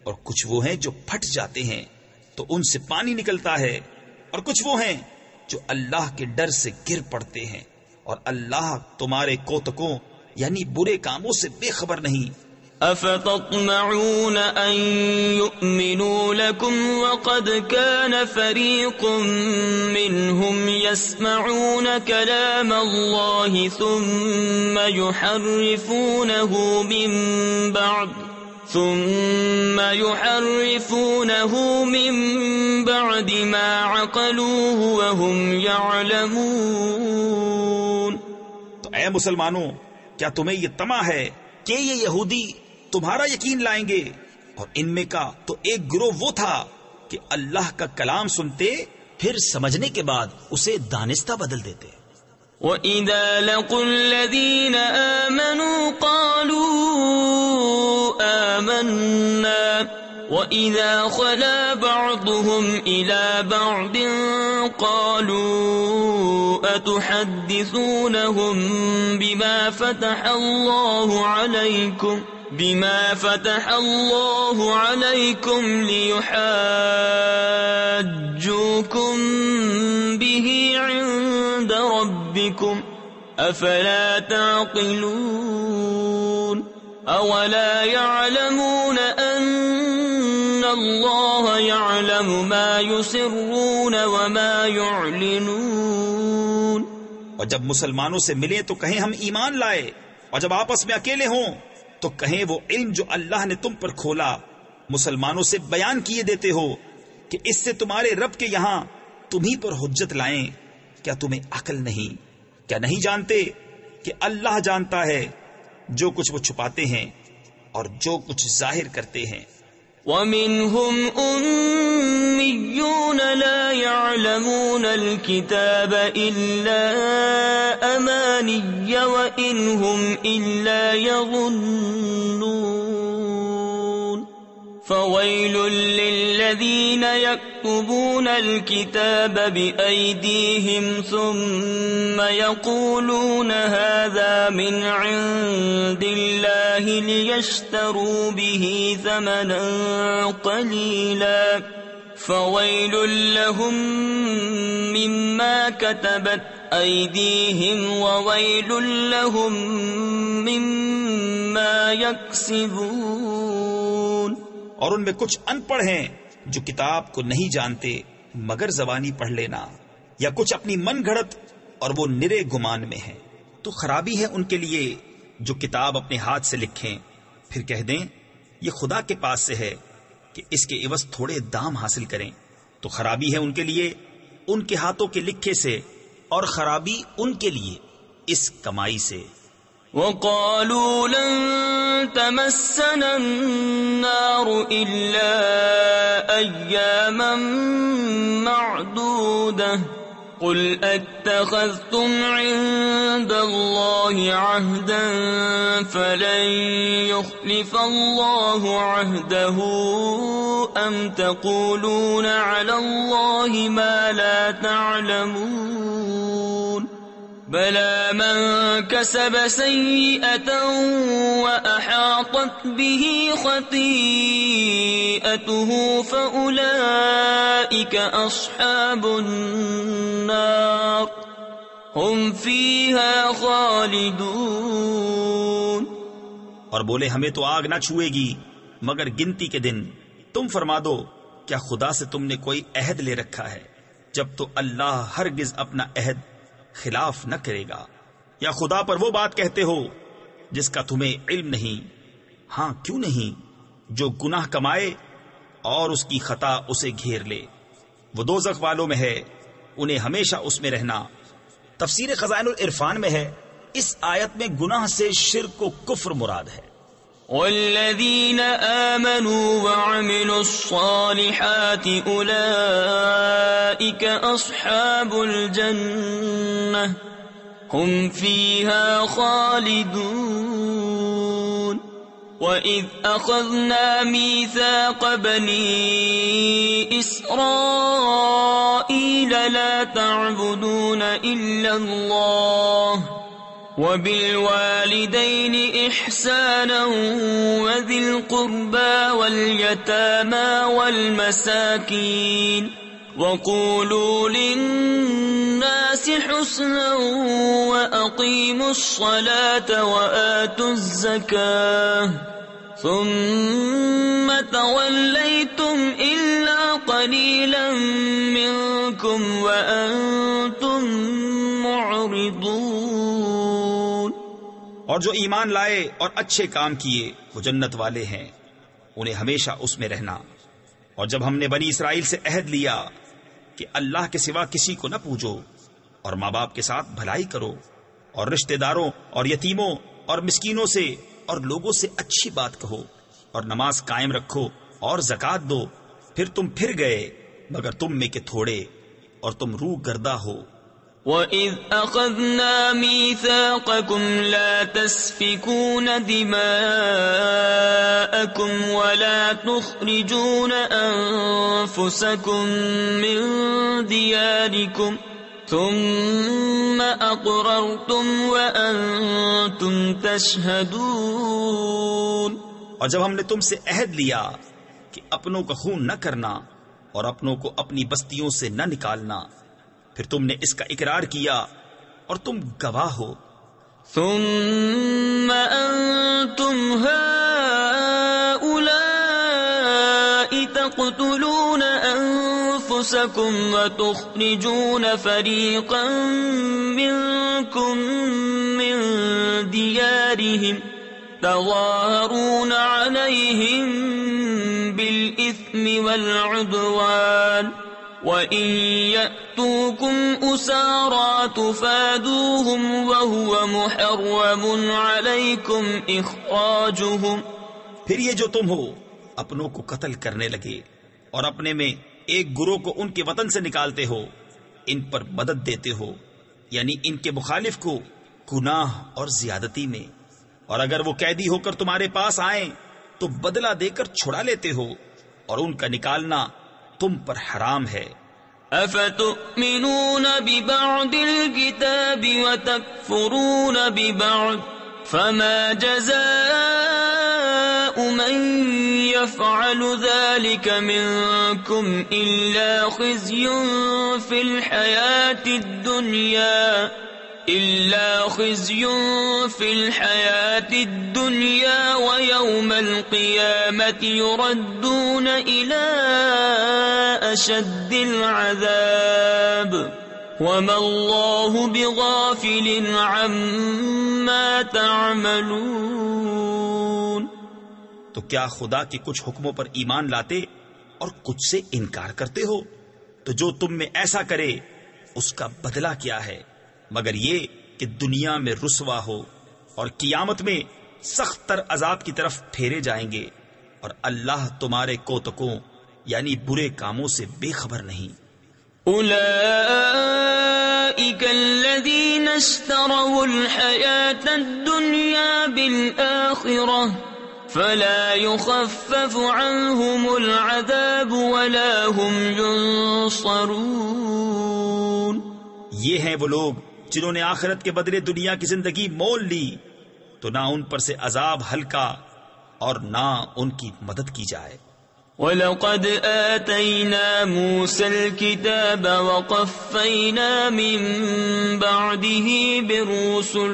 اور کچھ وہ ہیں جو پھٹ جاتے ہیں تو ان سے پانی نکلتا ہے، اور کچھ وہ ہیں جو اللہ کے ڈر سے گر پڑتے ہیں، اور اللہ تمہارے کوتکوں یعنی برے کاموں سے بے خبر نہیں۔ أَفَتَطْمَعُونَ أَن يُؤْمِنُوا لَكُمْ وَقَدْ كَانَ فَرِيقٌ مِّنْهُمْ يَسْمَعُونَ كَلَامَ اللَّهِ ثُمَّ يُحَرِّفُونَهُ مِن بَعْدِ مَا عَقَلُوهُ وَهُمْ يَعْلَمُونَ۔ تو اے مسلمانوں، کیا تمہیں یہ طمع ہے کہ یہ یہودی تمہارا یقین لائیں گے؟ اور ان میں کا تو ایک گروہ وہ تھا کہ اللہ کا کلام سنتے پھر سمجھنے کے بعد اسے دانستہ بدل دیتے۔ وَإِذَا لَقُوا الَّذِينَ آمَنُوا قَالُوا آمَنَّا وَإِذَا خَلَا بَعْضُهُمْ إِلَى بَعْضٍ قَالُوا أَتُحَدِّثُونَهُم بِمَا فَتَحَ اللَّهُ عَلَيْكُمْ لِيُحَاجُّوكُم بِهِ عِندَ رَبِّكُمْ أَفَلَا تَعْقِلُونَ أَوَلَا يَعْلَمُونَ أَنَّ اللَّهَ يَعْلَمُ مَا يُسِرُّونَ وَمَا يُعْلِنُونَ۔ اور جب مسلمانوں سے ملیں تو کہیں ہم ایمان لائے، اور جب آپس میں اکیلے ہوں تو کہیں وہ علم جو اللہ نے تم پر کھولا مسلمانوں سے بیان کیے دیتے ہو کہ اس سے تمہارے رب کے یہاں تمہیں پر حجت لائیں۔ کیا تمہیں عقل نہیں؟ کیا نہیں جانتے کہ اللہ جانتا ہے جو کچھ وہ چھپاتے ہیں اور جو کچھ ظاہر کرتے ہیں۔ وَمِنْهُمْ أُمِّيُّونَ لَا يَعْلَمُونَ الكتاب إلا أماني وإن هم إلا يظنون فويل للذين يكتبون الكتاب بأيديهم ثم يقولون هذا من عند الله ليشتروا به ثمنا قليلا فويل لهم مما كتبت أيديهم وويل لهم مما يكسبون. اور ان میں کچھ ان پڑھ ہیں جو کتاب کو نہیں جانتے مگر زبانی پڑھ لینا، یا کچھ اپنی من گھڑت اور وہ نرے گمان میں ہیں. تو خرابی ہے ان کے لیے جو کتاب اپنے ہاتھ سے لکھیں پھر کہہ دیں یہ خدا کے پاس سے ہے کہ اس کے عوض تھوڑے دام حاصل کریں. تو خرابی ہے ان کے لیے ان کے ہاتھوں کے لکھے سے، اور خرابی ان کے لیے اس کمائی سے. وقالوا لن تمسنا النار إلا أياما معدودة قل اتخذتم عند الله عهدا فلن يخلف الله عهده أم تقولون على الله ما لا تعلمون بلى من كسب سيئة وأحاطت به خطيئته فأولئك أصحاب النار هم فيها خالدون. اور بولے ہمیں تو آگ نہ چھوئے گی مگر گنتی کے دن. تم فرما دو کیا خدا سے تم نے کوئی عہد لے رکھا ہے؟ جب تو اللہ ہرگز اپنا عہد خلاف نہ کرے گا. یا خدا پر وہ بات کہتے ہو جس کا تمہیں علم نہیں؟ ہاں کیوں نہیں، جو گناہ کمائے اور اس کی خطا اسے گھیر لے وہ دوزخ والوں میں ہے، انہیں ہمیشہ اس میں رہنا. تفسیر خزائن العرفان میں ہے اس آیت میں گناہ سے شرک و کفر مراد ہے. والذین آمنوا وعملوا الصالحات اولئک اصحاب الجنہ هم فيها خالدون. وَإِذْ أَخَذْنَا مِيثَاقَ بَنِي إِسْرَائِيلَ لَا تَعْبُدُونَ إِلَّا اللَّهَ وَبِالْوَالِدَيْنِ إِحْسَانًا وَذِي الْقُرْبَى وَالْيَتَامَى وَالْمَسَاكِينِ وَقُولُوا لِلنَّاسِ حُسْنًا وَأَقِيمُوا الصَّلَاةَ وَآتُوا الزَّكَاةَ ثُمَّ تَوَلَّيْتُمْ إِلَّا قَلِيلًا مِّنكُمْ وَأَنتُم مُّعْرِضُونَ. اور جو ایمان لائے اور اچھے کام کیے وہ جنت والے ہیں، انہیں ہمیشہ اس میں رہنا. اور جب ہم نے بنی اسرائیل سے عہد لیا کہ اللہ کے سوا کسی کو نہ پوجو، اور ماں باپ کے ساتھ بھلائی کرو، اور رشتہ داروں اور یتیموں اور مسکینوں سے اور لوگوں سے اچھی بات کہو، اور نماز قائم رکھو اور زکوٰۃ دو، پھر تم پھر گئے مگر تم میں کے تھوڑے اور تم روح گردہ ہو. وَإِذْ أَخَذْنَا مِيثَاقَكُمْ لَا تَسْفِكُونَ دِمَاءَكُمْ وَلَا تُخْرِجُونَ أَنفُسَكُمْ مِنْ دِيَارِكُمْ ثُمَّ أَقْرَرْتُمْ وَأَنْتُمْ تَشْهَدُونَ. اور جب ہم نے تم سے عہد لیا کہ اپنوں کا خون نہ کرنا اور اپنوں کو اپنی بستیوں سے نہ نکالنا، پھر تم نے اس کا اقرار کیا اور تم گواہ ہو. ثم انتم هؤلاء تقتلون انفسكم وتخرجون فريقا منكم من ديارهم تظاهرون عليهم بالإثم والعدوان وَإِن يَأْتُوكُمْ أُسَارَىٰ تُفَادُوهُمْ وَهُوَ مُحَرَّمٌ عَلَيْكُمْ إِخْرَاجُهُمْ. پھر یہ جو تم ہو اپنوں کو قتل کرنے لگے اور اپنے میں ایک گروہ کو ان کے وطن سے نکالتے ہو، ان پر مدد دیتے ہو، یعنی ان کے مخالف کو گناہ اور زیادتی میں، اور اگر وہ قیدی ہو کر تمہارے پاس آئیں تو بدلہ دے کر چھڑا لیتے ہو، اور ان کا نکالنا تم پر حرام ہے۔ افتؤمنون ببعض الكتاب وتكفرون ببعض فما جزاء من يفعل ذلك منكم إلا خزي في الحياة الدنيا ويوم القيامة يردون إلى أشد العذاب وما الله بغافل عما تعملون۔ تو کیا خدا کے کچھ حکموں پر ایمان لاتے اور کچھ سے انکار کرتے ہو؟ تو جو تم میں ایسا کرے اس کا بدلہ کیا ہے مگر یہ کہ دنیا میں رسوا ہو اور قیامت میں سخت تر عذاب کی طرف پھیرے جائیں گے، اور اللہ تمہارے کوتکوں یعنی برے کاموں سے بے خبر نہیں۔ اولئک الذین اشتروا الحیاة الدنیا بالآخرہ فلا يخفف عنهم العذاب ولا هم ينصرون۔ یہ ہیں وہ لوگ جنہوں نے آخرت کے بدلے دنیا کی زندگی مول لی، تو نہ ان پر سے عذاب ہلکا اور نہ ان کی مدد کی جائے۔ وَلَقَدْ آتَيْنَا مُوسَى الْكِتَابَ وَقَفَّيْنَا مِن بَعْدِهِ بِالرُّسُلِ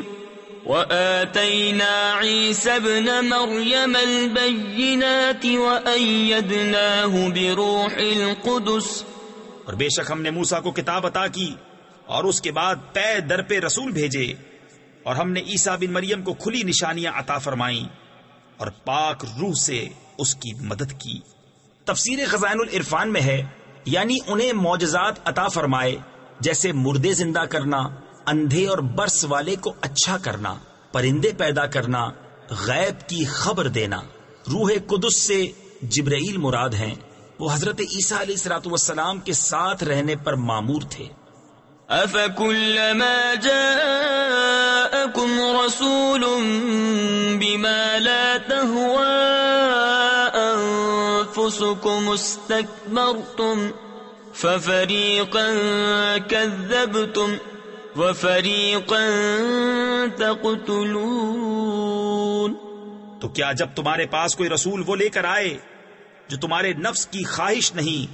وَآتَيْنَا عِيسَى ابْنَ مَرْيَمَ الْبَيِّنَاتِ وَأَيَّدْنَاهُ بِرُوحِ الْقُدُسِ۔ اور بے شک ہم نے موسیٰ کو کتاب عطا کی اور اس کے بعد پے در پہ رسول بھیجے، اور ہم نے عیسیٰ بن مریم کو کھلی نشانیاں عطا فرمائیں اور پاک روح سے اس کی مدد کی۔ تفسیر خزائن العرفان میں ہے یعنی انہیں معجزات عطا فرمائے، جیسے مردے زندہ کرنا، اندھے اور برس والے کو اچھا کرنا، پرندے پیدا کرنا، غیب کی خبر دینا۔ روح قدس سے جبرائیل مراد ہیں، وہ حضرت عیسیٰ علیہ الصلوۃ والسلام کے ساتھ رہنے پر مامور تھے۔ أَفَكُلَّمَا جَاءَكُمْ رَسُولٌ بِمَا لَا تَهْوَىٰ أَنفُسُكُمُ اسْتَكْبَرْتُمْ فَفَرِيقًا كَذَّبْتُمْ وَفَرِيقًا تَقْتُلُونَ۔ تو کیا جب تمہارے پاس کوئی رسول وہ لے کر آئے جو تمہارے نفس کی خواہش نہیں،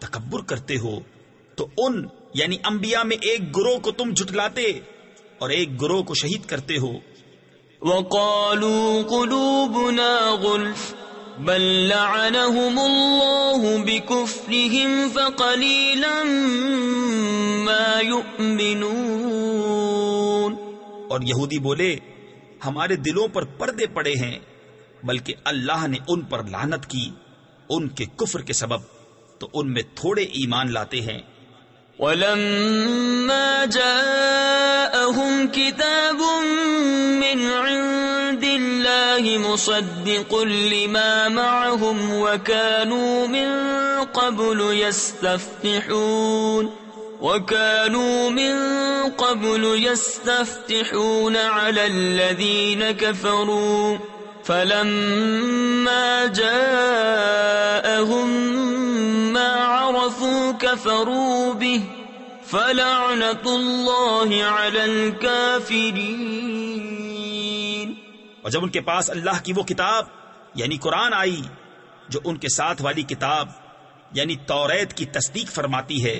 تکبر کرتے ہو، تو ان یعنی انبیاء میں ایک گروہ کو تم جھٹلاتے اور ایک گروہ کو شہید کرتے ہو۔ وَقَالُوا قُلُوبُنَا غُلْفٌ بَل لَّعَنَهُمُ اللَّهُ بِكُفْرِهِمْ فَقَلِيلًا مَّا يُؤْمِنُونَ۔ اور یہودی بولے ہمارے دلوں پر پردے پڑے ہیں، بلکہ اللہ نے ان پر لعنت کی ان کے کفر کے سبب، تو ان میں تھوڑے ایمان لاتے ہیں۔ وَلَمَّا جَاءَهُمْ كِتَابٌ مِّنْ عِندِ اللَّهِ مُصَدِّقٌ لِّمَا مَعَهُمْ وَكَانُوا مِن قَبْلُ يَسْتَفْتِحُونَ عَلَى الَّذِينَ كَفَرُوا فَلَمَّا جَاءَهُم مَّا عَرَفُوا كَفَرُوا بِهِ فَلَعْنَةُ اللَّهِ عَلَى الْكَافِرِينَ۔ اور جب ان کے پاس اللہ کی وہ کتاب یعنی قرآن آئی جو ان کے ساتھ والی کتاب یعنی توریت کی تصدیق فرماتی ہے،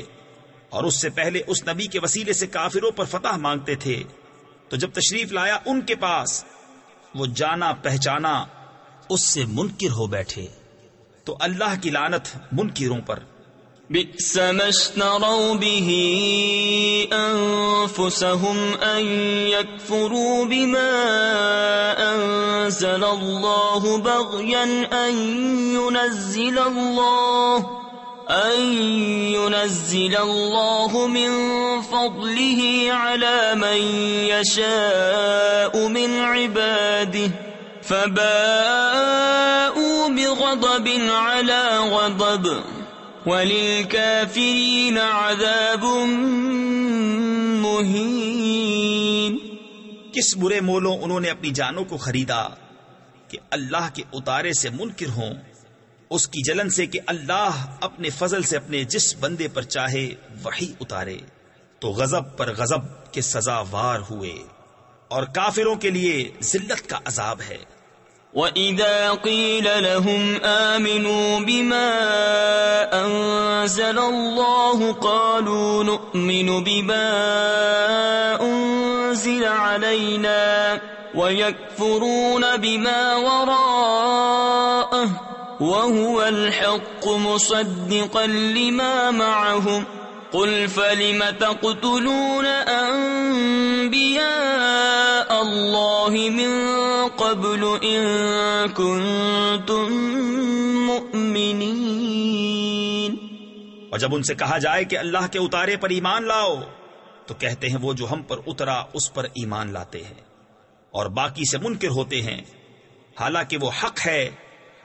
اور اس سے پہلے اس نبی کے وسیلے سے کافروں پر فتح مانگتے تھے، تو جب تشریف لایا ان کے پاس وہ جانا پہچانا اس سے منکر ہو بیٹھے، تو اللہ کی لعنت منکروں پر۔ بئس ما اشتروا به أنفسهم أن يكفروا بما أنزل الله بغيا أن ينزل الله من فضله على من يشاء من عباده فباءوا بغضب على غضب وَلِلْكَافِرِينَ عَذَابٌ مُهِينٌ۔ کس برے مولوں انہوں نے اپنی جانوں کو خریدا کہ اللہ کے اتارے سے منکر ہوں، اس کی جلن سے کہ اللہ اپنے فضل سے اپنے جس بندے پر چاہے وحی اتارے تو غضب پر غضب کے سزاوار ہوئے، اور کافروں کے لیے ذلت کا عذاب ہے۔ وَإِذَا قِيلَ لَهُمْ آمِنُوا بِمَا أَنزَلَ اللَّهُ قَالُوا نُؤْمِنُ بِمَا أُنزِلَ عَلَيْنَا وَيَكْفُرُونَ بِمَا وَرَاءَهُ وَهُوَ الْحَقُّ مُصَدِّقًا لِمَا مَعَهُمْ قُلْ فَلِمَ تَقْتُلُونَ أَنبِيَاءَ اللَّهِ مِن قَبْلُ إِن كُنتُم مُؤْمِنِينَ۔ اور جب ان سے کہا جائے کہ اللہ کے اتارے پر ایمان لاؤ تو کہتے ہیں وہ جو ہم پر اترا اس پر ایمان لاتے ہیں، اور باقی سے منکر ہوتے ہیں، حالانکہ وہ حق ہے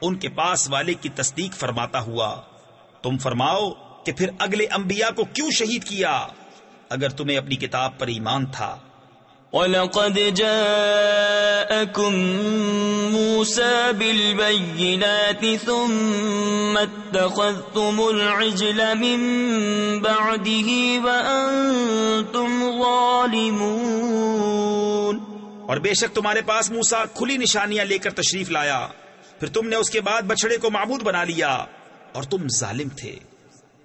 ان کے پاس والے کی تصدیق فرماتا ہوا۔ تم فرماؤ کہ پھر اگلے انبیاء کو کیوں شہید کیا اگر تمہیں اپنی کتاب پر ایمان تھا؟ وَلَقَدْ جَاءَكُم مُوسَى بِالْبَيِّنَاتِ ثُمَّ اتَّخَذْتُمُ الْعِجْلَ مِن بَعْدِهِ وَأَنتُمْ ظَالِمُونَ۔ اور بے شک تمہارے پاس موسیٰ کھلی نشانیاں لے کر تشریف لایا، پھر تم نے اس کے بعد بچڑے کو معبود بنا لیا اور تم ظالم تھے۔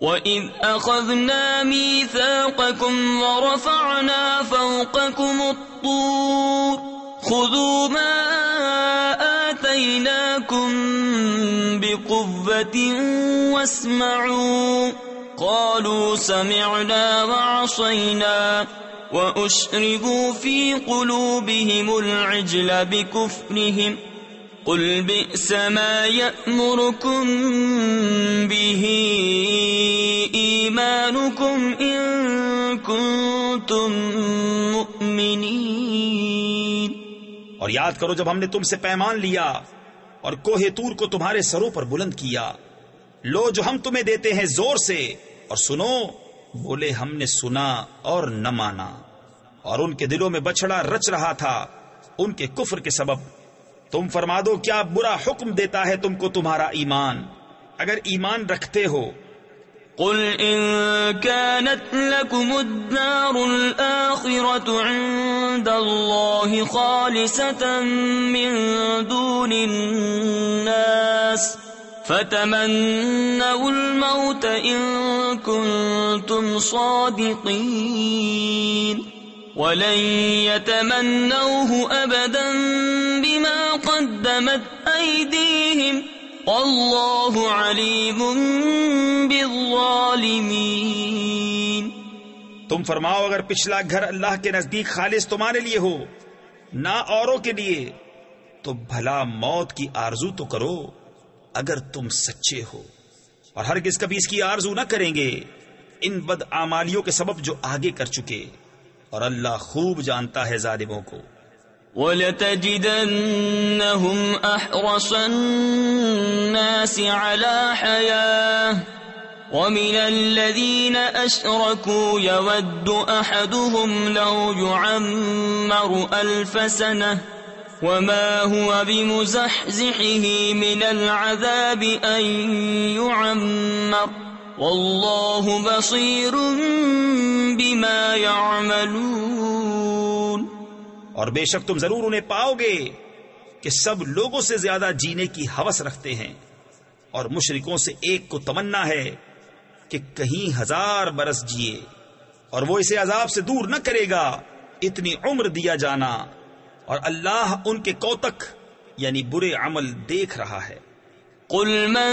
وَإِذْ أَخَذْنَا مِيثَاقَكُمْ وَرَفَعْنَا فَوْقَكُمُ الطُّورَ خُذُوا مَا آتَيْنَاكُمْ بِقُوَّةٍ وَاسْمَعُوا قَالُوا سَمِعْنَا وَعَصَيْنَا وَأُشْرِبُوا فِي قُلُوبِهِمُ الْعِجْلَ بِكُفْرِهِمْ قُلْ بِئْسَ مَا يَأْمُرُكُمْ بِهِ إِيمَانُكُمْ إِن كُنتُم مُؤْمِنِينَ۔ اور یاد کرو جب ہم نے تم سے پیمان لیا اور کوہ طور کو تمہارے سروں پر بلند کیا، لو جو ہم تمہیں دیتے ہیں زور سے اور سنو، بولے ہم نے سنا اور نہ مانا، اور ان کے دلوں میں بچھڑا رچ رہا تھا ان کے کفر کے سبب۔ تم فرما دو کیا برا حکم دیتا ہے تم کو تمہارا ایمان اگر ایمان رکھتے ہو۔ قل إن كانت لكم الدار الآخرة عند الله خالصة من دون الناس فتمنوا الموت إن كنتم صادقين ولن يتمنوه أبدا بما قدمت أيديهم واللہ علیم بالظالمین۔ تم فرماؤ اگر پچھلا گھر اللہ کے نزدیک خالص تمہارے لیے ہو نہ اوروں کے لیے تو بھلا موت کی آرزو تو کرو اگر تم سچے ہو، اور ہرگز کبھی اس کی آرزو نہ کریں گے ان بد اعمالیوں کے سبب جو آگے کر چکے، اور اللہ خوب جانتا ہے ظالموں کو۔ وَلَتَجِدَنَّهُمْ أَحْرَصَ النَّاسِ عَلَى حَيَاةٍ وَمِنَ الَّذِينَ أَشْرَكُوا يَوَدُّ أَحَدُهُمْ لَوْ يُعَمَّرُ أَلْفَ سَنَةٍ وَمَا هُوَ بِمُزَحْزِحِهِ مِنَ الْعَذَابِ أَن يُعَمَّرَ وَاللَّهُ بَصِيرٌ بِمَا يَعْمَلُونَ۔ اور بے شک تم ضرور انہیں پاؤ گے کہ سب لوگوں سے زیادہ جینے کی ہوس رکھتے ہیں، اور مشرکوں سے ایک کو تمنا ہے کہ کہیں 1000 برس جیے، اور وہ اسے عذاب سے دور نہ کرے گا اتنی عمر دیا جانا، اور اللہ ان کے کوتک یعنی برے عمل دیکھ رہا ہے۔ قل من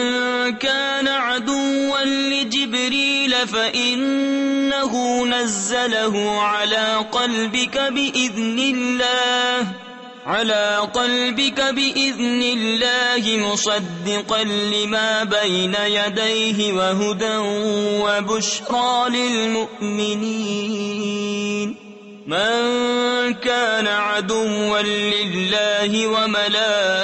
كان عدوا لجبريل فإنه نزله على قلبك بإذن الله مصدقا لما بين يديه وهدى وبشرى للمؤمنين من كان عدوا لله وملائكته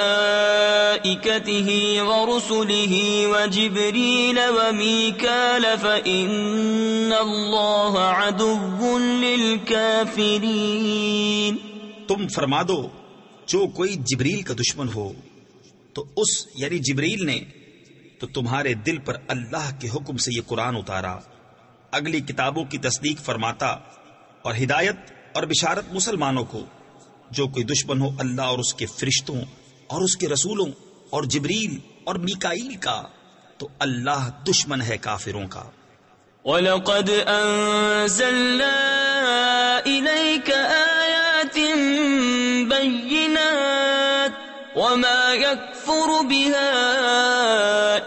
وملائكته ورسله وجبريل وميكال فإن الله عدو للكافرين. تم فرما دو جو کوئی جبریل کا دشمن ہو تو اس یعنی جبریل نے تو تمہارے دل پر اللہ کے حکم سے یہ قرآن اتارا، اگلی کتابوں کی تصدیق فرماتا اور ہدایت اور بشارت مسلمانوں کو. جو کوئی دشمن ہو اللہ اور اس کے فرشتوں اور اس کے رسولوں اور جبریل اور میکائیل کا تو اللہ دشمن ہے کافروں کا. وَلَقَدْ أَنزَلْنَا إِلَيْكَ آيَاتٍ بَيِّنَاتٍ وَمَا يَكْفُرُ بِهَا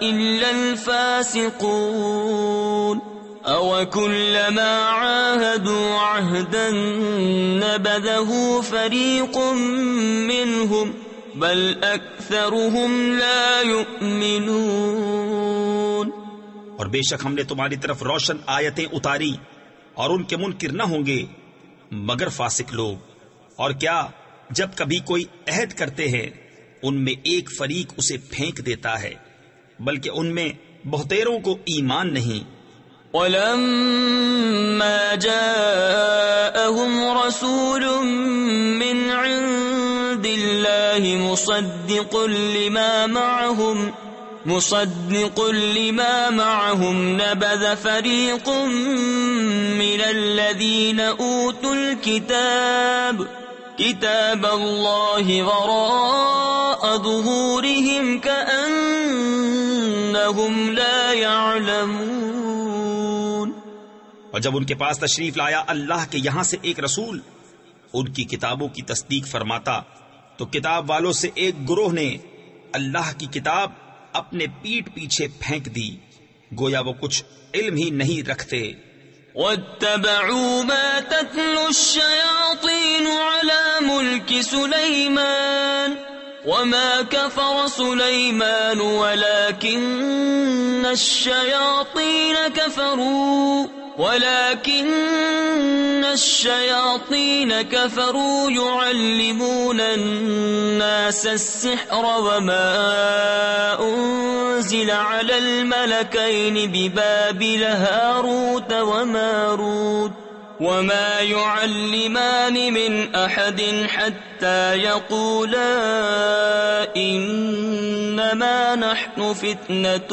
إِلَّا الْفَاسِقُونَ. أَوَكُلَّمَا عَاهَدُوا عَهْدًا نَبَذَهُ فَرِيقٌ مِّنْهُمْ بَلْ أَكْثَرُهُمْ لَا يُؤْمِنُونَ. اور بے شک ہم نے تمہاری طرف روشن آیتیں اتاری اور ان کے منکر نہ ہوں گے مگر فاسق لوگ. اور کیا جب کبھی کوئی عہد کرتے ہیں ان میں ایک فریق اسے پھینک دیتا ہے بلکہ ان میں بہتیروں کو ایمان نہیں. وَلَمَّا جَاءَهُمْ رَسُولٌ مِّنْ عِندِ اللَّهِ مُصَدِّقٌ لِمَا مَعَهُمْ نَبَذَ فَرِيقٌ مِّنَ الَّذِينَ أُوتُوا الْكِتَابَ كِتَابَ اللَّهِ وَرَاءَ ظُهُورِهِمْ كَأَنَّهُمْ لَا يَعْلَمُونَ. اور جب ان کے پاس تشریف لایا اللہ کے یہاں سے ایک رسول ان کی کتابوں کی تصدیق فرماتا تو کتاب والوں سے ایک گروہ نے اللہ کی کتاب اپنے پیٹھ پیچھے پھینک دی گویا وہ کچھ علم ہی نہیں رکھتے. وَاتَّبَعُوا مَا تَتْلُو الشَّيَاطِينُ عَلَى مُلْكِ سُلَيْمَانَ وَمَا كَفَرَ سُلَيْمَانُ وَلَكِنَّ الشَّيَاطِينَ كَفَرُوا يُعَلِّمُونَ النَّاسَ السِّحْرَ وَمَا أُنزِلَ عَلَى الْمَلَكَيْنِ بِبَابِلَ هَارُوتَ وَمَارُوتَ وَمَا يُعَلِّمَانِ مِنْ أَحَدٍ حَتَّى يَقُولَا إِنَّمَا نَحْنُ فِتْنَةٌ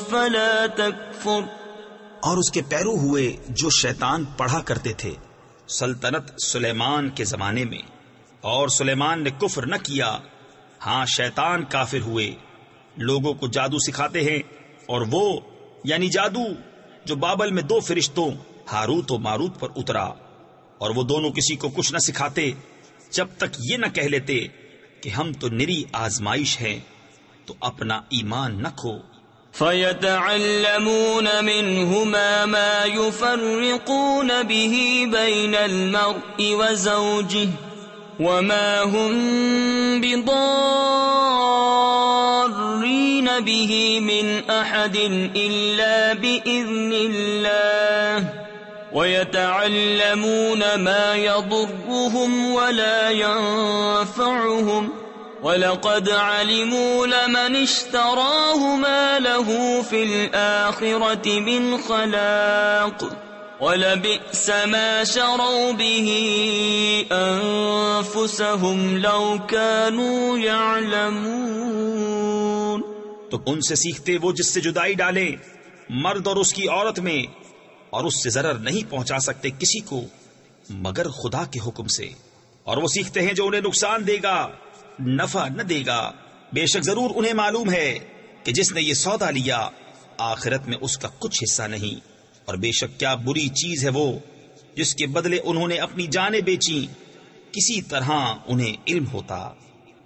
فَلَا تَكْفُرْ. اور اس کے پیرو ہوئے جو شیطان پڑھا کرتے تھے سلطنت سلیمان کے زمانے میں، اور سلیمان نے کفر نہ کیا. ہاں شیطان کافر ہوئے، لوگوں کو جادو سکھاتے ہیں، اور وہ یعنی جادو جو بابل میں دو فرشتوں ہاروت و ماروت پر اترا، اور وہ دونوں کسی کو کچھ نہ سکھاتے جب تک یہ نہ کہہ لیتے کہ ہم تو نری آزمائش ہیں، تو اپنا ایمان نہ کھو. فَيَتَعَلَّمُونَ مِنْهُمَا مَا يُفَرِّقُونَ بِهِ بَيْنَ الْمَرْءِ وَزَوْجِهِ وَمَا هُمْ بِضَارِّينَ بِهِ مِنْ أَحَدٍ إِلَّا بِإِذْنِ اللَّهِ وَيَتَعَلَّمُونَ مَا يَضُرُّهُمْ وَلَا يَنفَعُهُمْ وَلَقَدْ عَلِمُوا لَمَنِ اشْتَرَاهُ مَا لَهُ فِي الْآخِرَةِ مِنْ خَلَاقٍ وَلَبِئْسَ مَا شَرَوْا بِهِ أَنفُسَهُمْ لَوْ كَانُوا يَعْلَمُونَ. تو ان سے سیکھتے وہ جس سے جدائی ڈالیں مرد اور اس کی عورت میں، اور اس سے ضرر نہیں پہنچا سکتے کسی کو مگر خدا کے حکم سے، اور وہ سیکھتے ہیں جو انہیں نقصان دے گا نفع نہ دے گا. بے شک ضرور انہیں معلوم ہے کہ جس نے یہ سودا لیا آخرت میں اس کا کچھ حصہ نہیں، اور بے شک کیا بری چیز ہے وہ جس کے بدلے انہوں نے اپنی جانیں بیچیں، کسی طرح انہیں علم ہوتا.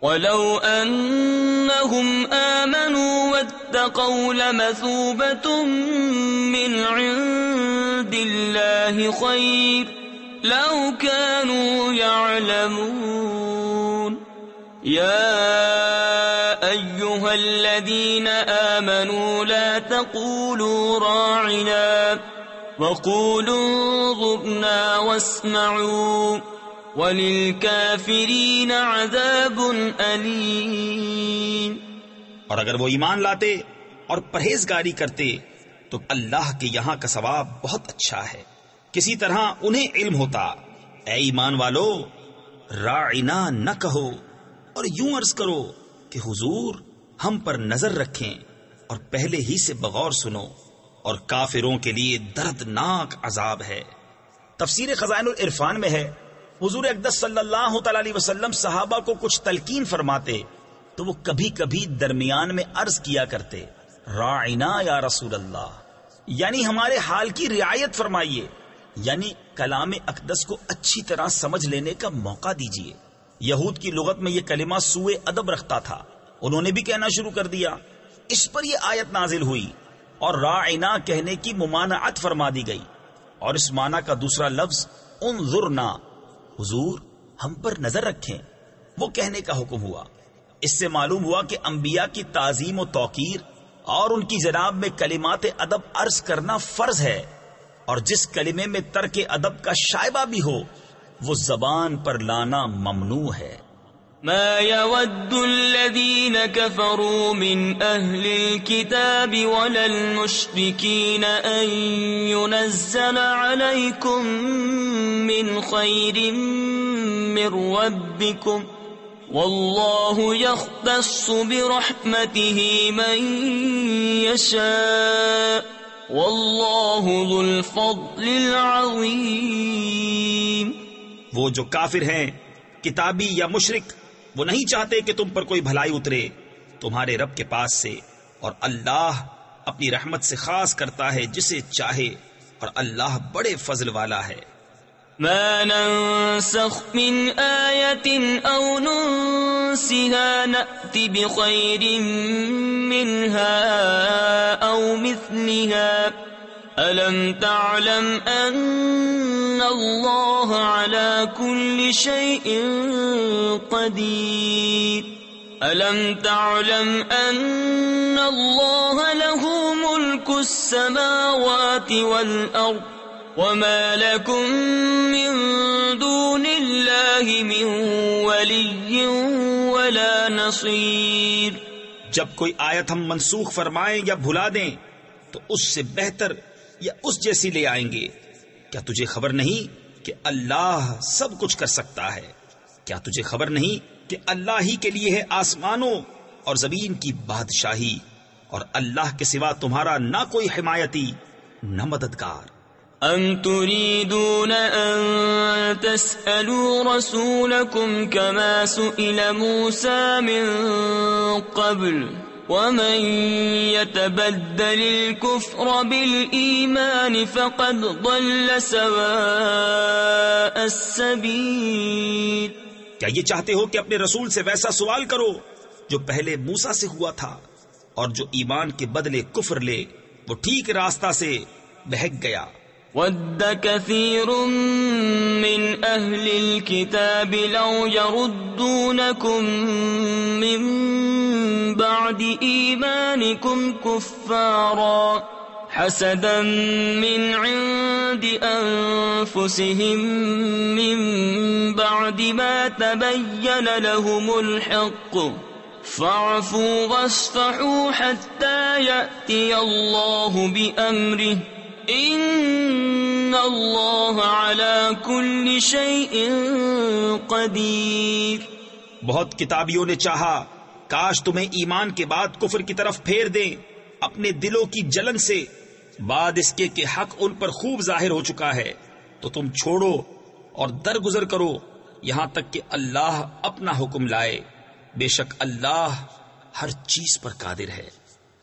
وَلَوْ أَنَّهُمْ آمَنُوا وَاتَّقَوْا لَمَثُوبَةٌ مِّنْ عِندِ اللَّهِ خَيْرٌ لَوْ كَانُوا يَعْلَمُونَ. يَا أَيُّهَا الَّذِينَ آمَنُوا لَا تَقُولُوا رَاعِنَا وَقُولُوا انظُرْنَا وَاسْمَعُوا وَلِلْكَافِرِينَ عَذَابٌ أَلِيمٌ۔ اور اگر وہ ایمان لاتے اور پرہیزگاری کرتے تو اللہ کے یہاں کا ثواب بہت اچھا ہے، کسی طرح انہیں علم ہوتا۔ اے ایمان والو، راعنا نہ کہو اور یوں عرض کرو کہ حضور ہم پر نظر رکھیں اور پہلے ہی سے بغور سنو، اور کافروں کے لیے دردناک عذاب ہے۔ تفسیر خزائن العرفان میں ہے، حضور اقدس صلی اللہ تعالی علیہ وسلم صحابہ کو کچھ تلقین فرماتے تو وہ کبھی کبھی درمیان میں عرض کیا کرتے، راعنا یا رسول اللہ، یعنی ہمارے حال کی رعایت فرمائیے، یعنی کلام اقدس کو اچھی طرح سمجھ لینے کا موقع دیجیے۔ یہود کی لغت میں یہ کلمہ سوء ادب رکھتا تھا، انہوں نے بھی کہنا شروع کر دیا۔ اس پر یہ آیت نازل ہوئی اور راعنا کہنے کی ممانعت فرما دی گئی، اور اس معنی کا دوسرا لفظ انظرنا، حضور ہم پر نظر رکھیں، وہ کہنے کا حکم ہوا۔ اس سے معلوم ہوا کہ انبیاء کی تعظیم و توقیر اور ان کی جناب میں کلمات ادب عرض کرنا فرض ہے، اور جس کلمے میں ترک ادب کا شائبہ بھی ہو وہ زبان پر لانا ممنوع ہے۔ ما يود الذين كفروا من أهل الكتاب ولا المشركين أن ينزل عليكم من خير من ربكم والله يختص برحمته من يشاء والله ذو الفضل العظيم۔ وہ جو کافر ہیں کتابی یا مشرک، وہ نہیں چاہتے کہ تم پر کوئی بھلائی اترے تمہارے رب کے پاس سے، اور اللہ اپنی رحمت سے خاص کرتا ہے جسے چاہے، اور اللہ بڑے فضل والا ہے۔ ما ننسخ من آية أو ننسها نأت بخير منها أو مثلها ألم تعلم أن الله على كل شيء قدير ألم تعلم أن الله له ملك السماوات والأرض وما لكم من دون الله من ولي ولا نصير۔ جب کوئی آیت ہم منسوخ فرمائیں یا بھلا دیں تو اس سے بہتر یا اس جیسی لے آئیں گے۔ کیا تجھے خبر نہیں کہ اللہ سب کچھ کر سکتا ہے؟ کیا تجھے خبر نہیں کہ اللہ ہی کے لیے ہے آسمانوں اور زمین کی بادشاہی، اور اللہ کے سوا تمہارا نہ کوئی حمایتی نہ مددگار۔ ام تريدون ان تسألوا رسولكم كما سئل موسى من قبل ومن يتبدل الكفر بالإيمان فقد ضل سواء السبيل۔ کیا یہ چاہتے ہو کہ اپنے رسول سے ویسا سوال کرو جو پہلے موسیٰ سے ہوا تھا، اور جو ایمان کے بدلے کفر لے وہ ٹھیک راستہ سے بہک گیا۔ وَدَّ كَثِيرٌ مِّنْ أَهْلِ الْكِتَابِ لَوْ يَرُدُّونَكُمْ مِّن بَعْدِ إِيمَانِكُمْ كُفَّارًا حَسَدًا مِّنْ عِندِ أَنفُسِهِم مِّن بَعْدِ مَا تَبَيَّنَ لَهُمُ الْحَقُّ فَاعْفُوا وَاصْفَحُوا حَتَّى يَأْتِيَ اللَّهُ بِأَمْرِهِ ان اللہ علی کل شیء قدیر۔ بہت کتابیوں نے چاہا کاش تمہیں ایمان کے بعد کفر کی طرف پھیر دیں اپنے دلوں کی جلن سے، بعد اس کے کہ حق ان پر خوب ظاہر ہو چکا ہے، تو تم چھوڑو اور درگزر کرو یہاں تک کہ اللہ اپنا حکم لائے، بے شک اللہ ہر چیز پر قادر ہے۔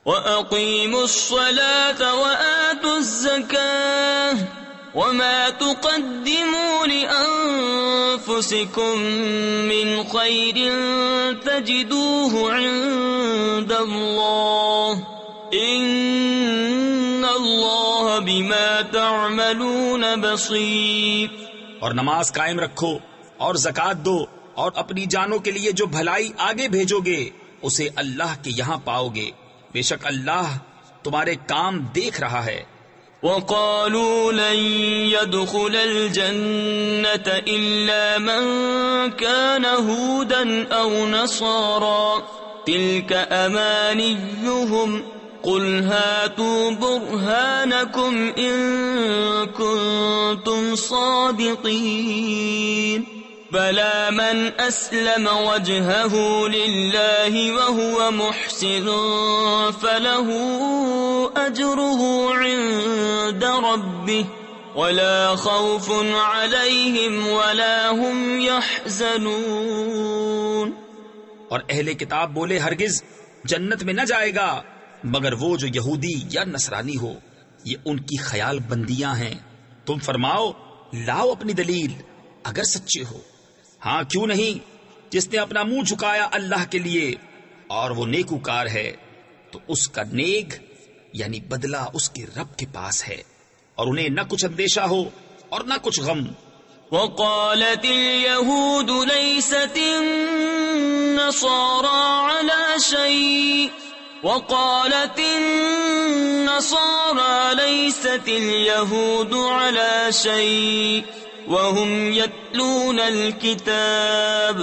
وَأَقِيمُوا الصَّلَاةَ وَآتُوا الزَّكَاةَ وَمَا تُقَدِّمُوا لِأَنفُسِكُم مِّنْ خَيْرٍ تَجِدُوهُ عِندَ اللَّهِ إِنَّ اللَّهَ بِمَا تَعْمَلُونَ بَصِيرٌ۔ اور نماز قائم رکھو اور زکوٰۃ دو، اور اپنی جانوں کے لیے جو بھلائی آگے بھیجو گے اسے اللہ کے یہاں پاؤ گے، بے شک اللہ تمہارے کام دیکھ رہا ہے۔ وقالوا لن يدخل الجنة إلا من كان هودا أو نصارى تلك أمانيهم قل هاتوا برهانكم إن كنتم صادقين بلى من أسلم وجهه لله وهو محسن فله أجره عند ربه ولا خوف عليهم ولا هم يحزنون. اور اہل کتاب بولے ہرگز جنت میں نہ جائے گا مگر وہ جو یہودی یا نصرانی ہو، یہ ان کی خیال بندیاں ہیں. تم فرماؤ لاؤ اپنی دلیل اگر سچے ہو. ہاں کیوں نہیں، جس نے اپنا منہ جھکایا اللہ کے لیے اور وہ نیکوکار ہے تو اس کا نیک یعنی بدلہ اس کے رب کے پاس ہے، اور انہیں نہ کچھ اندیشہ ہو اور نہ کچھ غم. وقالت اليهود ليست النصارى على شيء وقالت النصارى ليست اليهود على شيء وهم يتلون الكتاب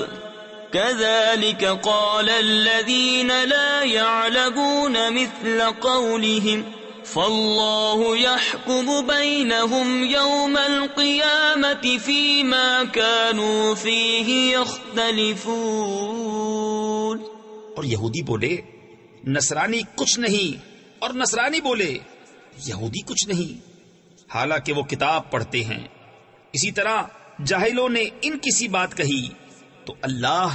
كذلك قال الذين لا يعلمون مثل قولهم فالله يحكم بينهم يوم القيامة فيما كانوا فيه يختلفون. اور یہودی بولے نصرانی کچھ نہیں، اور نصرانی بولے یہودی کچھ نہیں، حالانکہ وہ کتاب پڑھتے ہیں. اسی طرح جاہلوں نے ان کسی بات کہی تو اللہ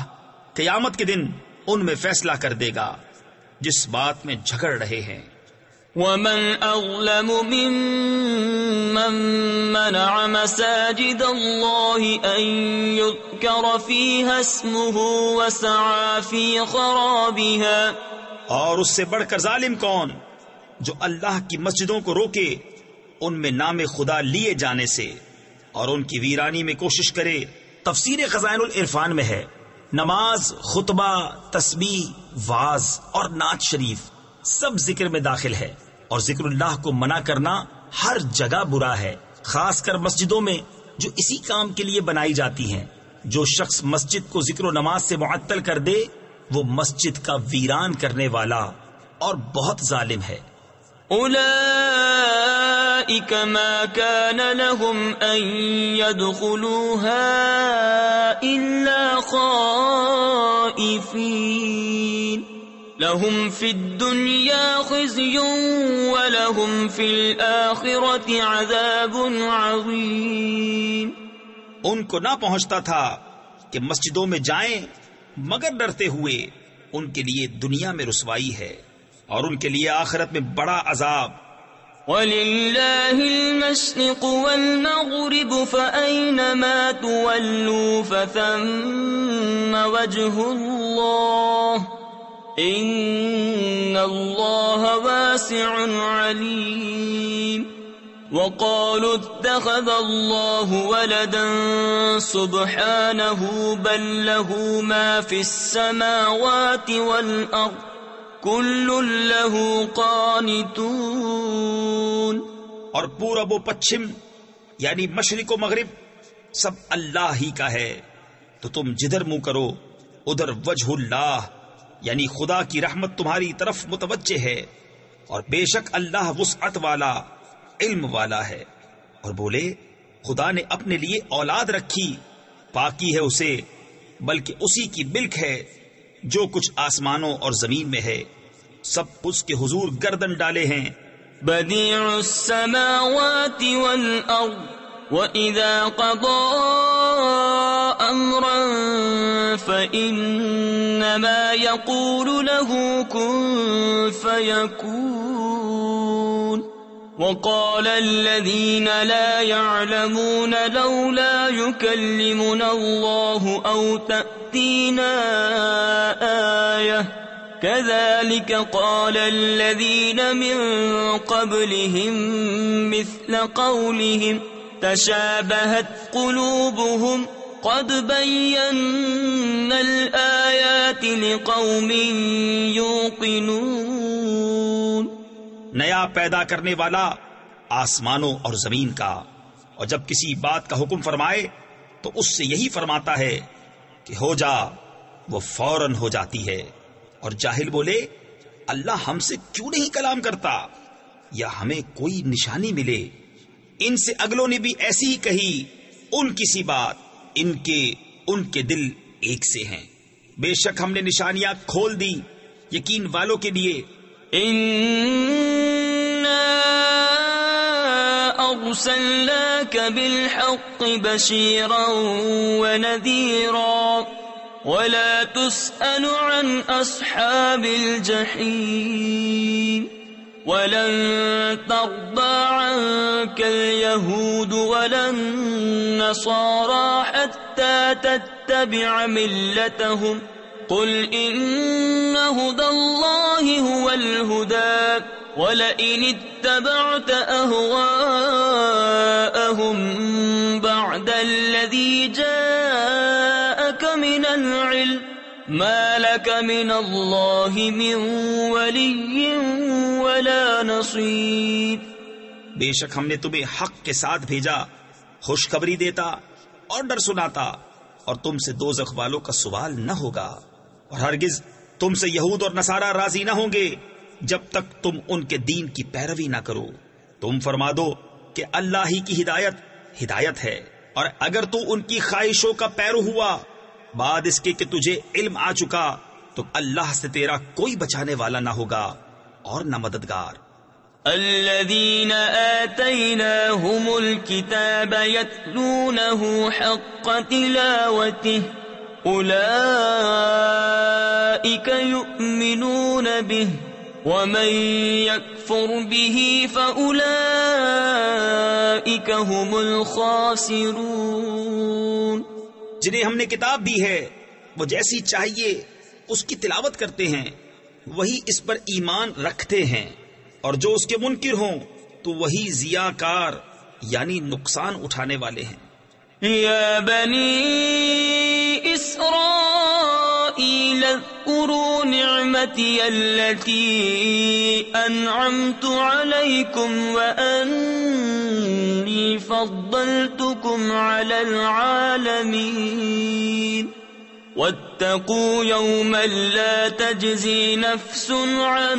قیامت کے دن ان میں فیصلہ کر دے گا جس بات میں جھگڑ رہے ہیں. ومن أظلم ممن منع مساجد الله أن يذكر فيها اسمه وسعى في خرابها. اور اس سے بڑھ کر ظالم کون جو اللہ کی مسجدوں کو روکے ان میں نام خدا لیے جانے سے اور ان کی ویرانی میں کوشش کرے. تفسیر خزائن العرفان میں ہے نماز، خطبہ، تسبیح، واعظ اور نعت شریف سب ذکر میں داخل ہے، اور ذکر اللہ کو منع کرنا ہر جگہ برا ہے، خاص کر مسجدوں میں جو اسی کام کے لیے بنائی جاتی ہیں. جو شخص مسجد کو ذکر و نماز سے معطل کر دے وہ مسجد کا ویران کرنے والا اور بہت ظالم ہے. أولئك ما كان لهم أن يدخلوها إلا خائفين لهم في الدنيا خزي ولهم في الآخرة عذاب عظيم. ان کو نہ پہنچتا تھا کہ مسجدوں میں جائیں مگر ڈرتے ہوئے، ان کے لیے دنیا میں رسوائی ہے اور ان کے لیے آخرت میں بڑا عذاب. وَلِلَّهِ الْمَشْرِقُ وَالْمَغْرِبُ فَأَيْنَمَا تُوَلُّوا فَثَمَّ وَجْهُ اللَّهِ إِنَّ اللَّهَ وَاسِعٌ عَلِيمٌ. وَقَالُوا اتَّخَذَ اللَّهُ وَلَدًا سُبْحَانَهُ بَل لَّهُ مَا فِي السَّمَاوَاتِ وَالْأَرْضِ كُلٌّ لَّهُ قَانِتُونَ. اور پورب و پچھم یعنی مشرق و مغرب سب اللہ ہی کا ہے، تو تم جدھر منہ کرو ادھر وجہ اللہ یعنی خدا کی رحمت تمہاری طرف متوجہ ہے، اور بے شک اللہ وسعت والا علم والا ہے. اور بولے خدا نے اپنے لیے اولاد رکھی، پاکی ہے اسے، بلکہ اسی کی ملک ہے جو کچھ آسمانوں اور زمین میں ہے، سب اس کے حضور گردن ڈالے ہیں. بدیع السماوات والارض وَإِذَا قَضَى أَمْرًا فَإِنَّمَا يَقُولُ لَهُ كُن فَيَكُونُ. وَقَالَ الَّذِينَ لَا يَعْلَمُونَ لَوْلَا يُكَلِّمُنَا اللَّهُ أَوْ تَأْتِينَا آيَةٌ كَذَلِكَ قَالَ الَّذِينَ مِن قَبْلِهِم مِّثْلَ قَوْلِهِمْ تشابهت قلوبهم قد بينا الآيات لقوم يوقنون. نیا پیدا کرنے والا آسمانوں اور زمین کا، اور جب کسی بات کا حکم فرمائے تو اس سے یہی فرماتا ہے کہ ہو جا، وہ فوراً ہو جاتی ہے۔ اور جاہل بولے اللہ ہم سے کیوں نہیں کلام کرتا، یا ہمیں کوئی نشانی ملے۔ ان سے اگلوں نے بھی ایسی ہی کہی ان کی سی بات، ان کے دل ایک سے ہیں۔ بے شک ہم نے نشانیاں کھول دی یقین والوں کے لیے۔ أرسلناك بالحق بشيرا ونذيرا ولا تسأل عن أصحاب الجحيم ولن ترضى عنك اليهود ولا النصارى حتى تتبع ملتهم قل إن هدى الله هو الهدى وَلَئِنِ اتَّبَعْتَ أَهْوَاءَهُمْ بَعْدَ الَّذِي جَاءَكَ مِنَ الْعِلْمِ مَا لَكَ مِنَ اللَّهِ مِنْ وَلِيٍّ وَلَا نَصِيرٍ۔ بے شک ہم نے تمہیں حق کے ساتھ بھیجا، خوشخبری دیتا اور ڈر سناتا، اور تم سے دوزخ والوں کا سوال نہ ہوگا، اور ہرگز تم سے یہود اور نصارہ راضی نہ ہوں گے جب تک تم ان کے دین کی پیروی نہ کرو۔ تم فرما دو کہ اللہ ہی کی ہدایت ہے، اور اگر تو ان کی خواہشوں کا پیرو ہوا بعد اس کے کہ تجھے علم آ چکا تو اللہ سے تیرا کوئی بچانے والا نہ ہوگا اور نہ مددگار۔ الذين آتيناهم الكتاب يتلونه حق تلاوته أولئك يؤمنون به ومن يكفر به فأولئك هم الخاسرون۔ جنہیں ہم نے کتاب دی ہے وہ جیسی چاہیے اس کی تلاوت کرتے ہیں، وہی اس پر ایمان رکھتے ہیں، اور جو اس کے منکر ہوں تو وہی ضیاءکار یعنی نقصان اٹھانے والے ہیں۔ یا بنی اسرائیل اذکروا نعمتی التي انعمت علیکم وانی فضلتکم علی العالمین واتقوا يوما لا تجزي نفس عن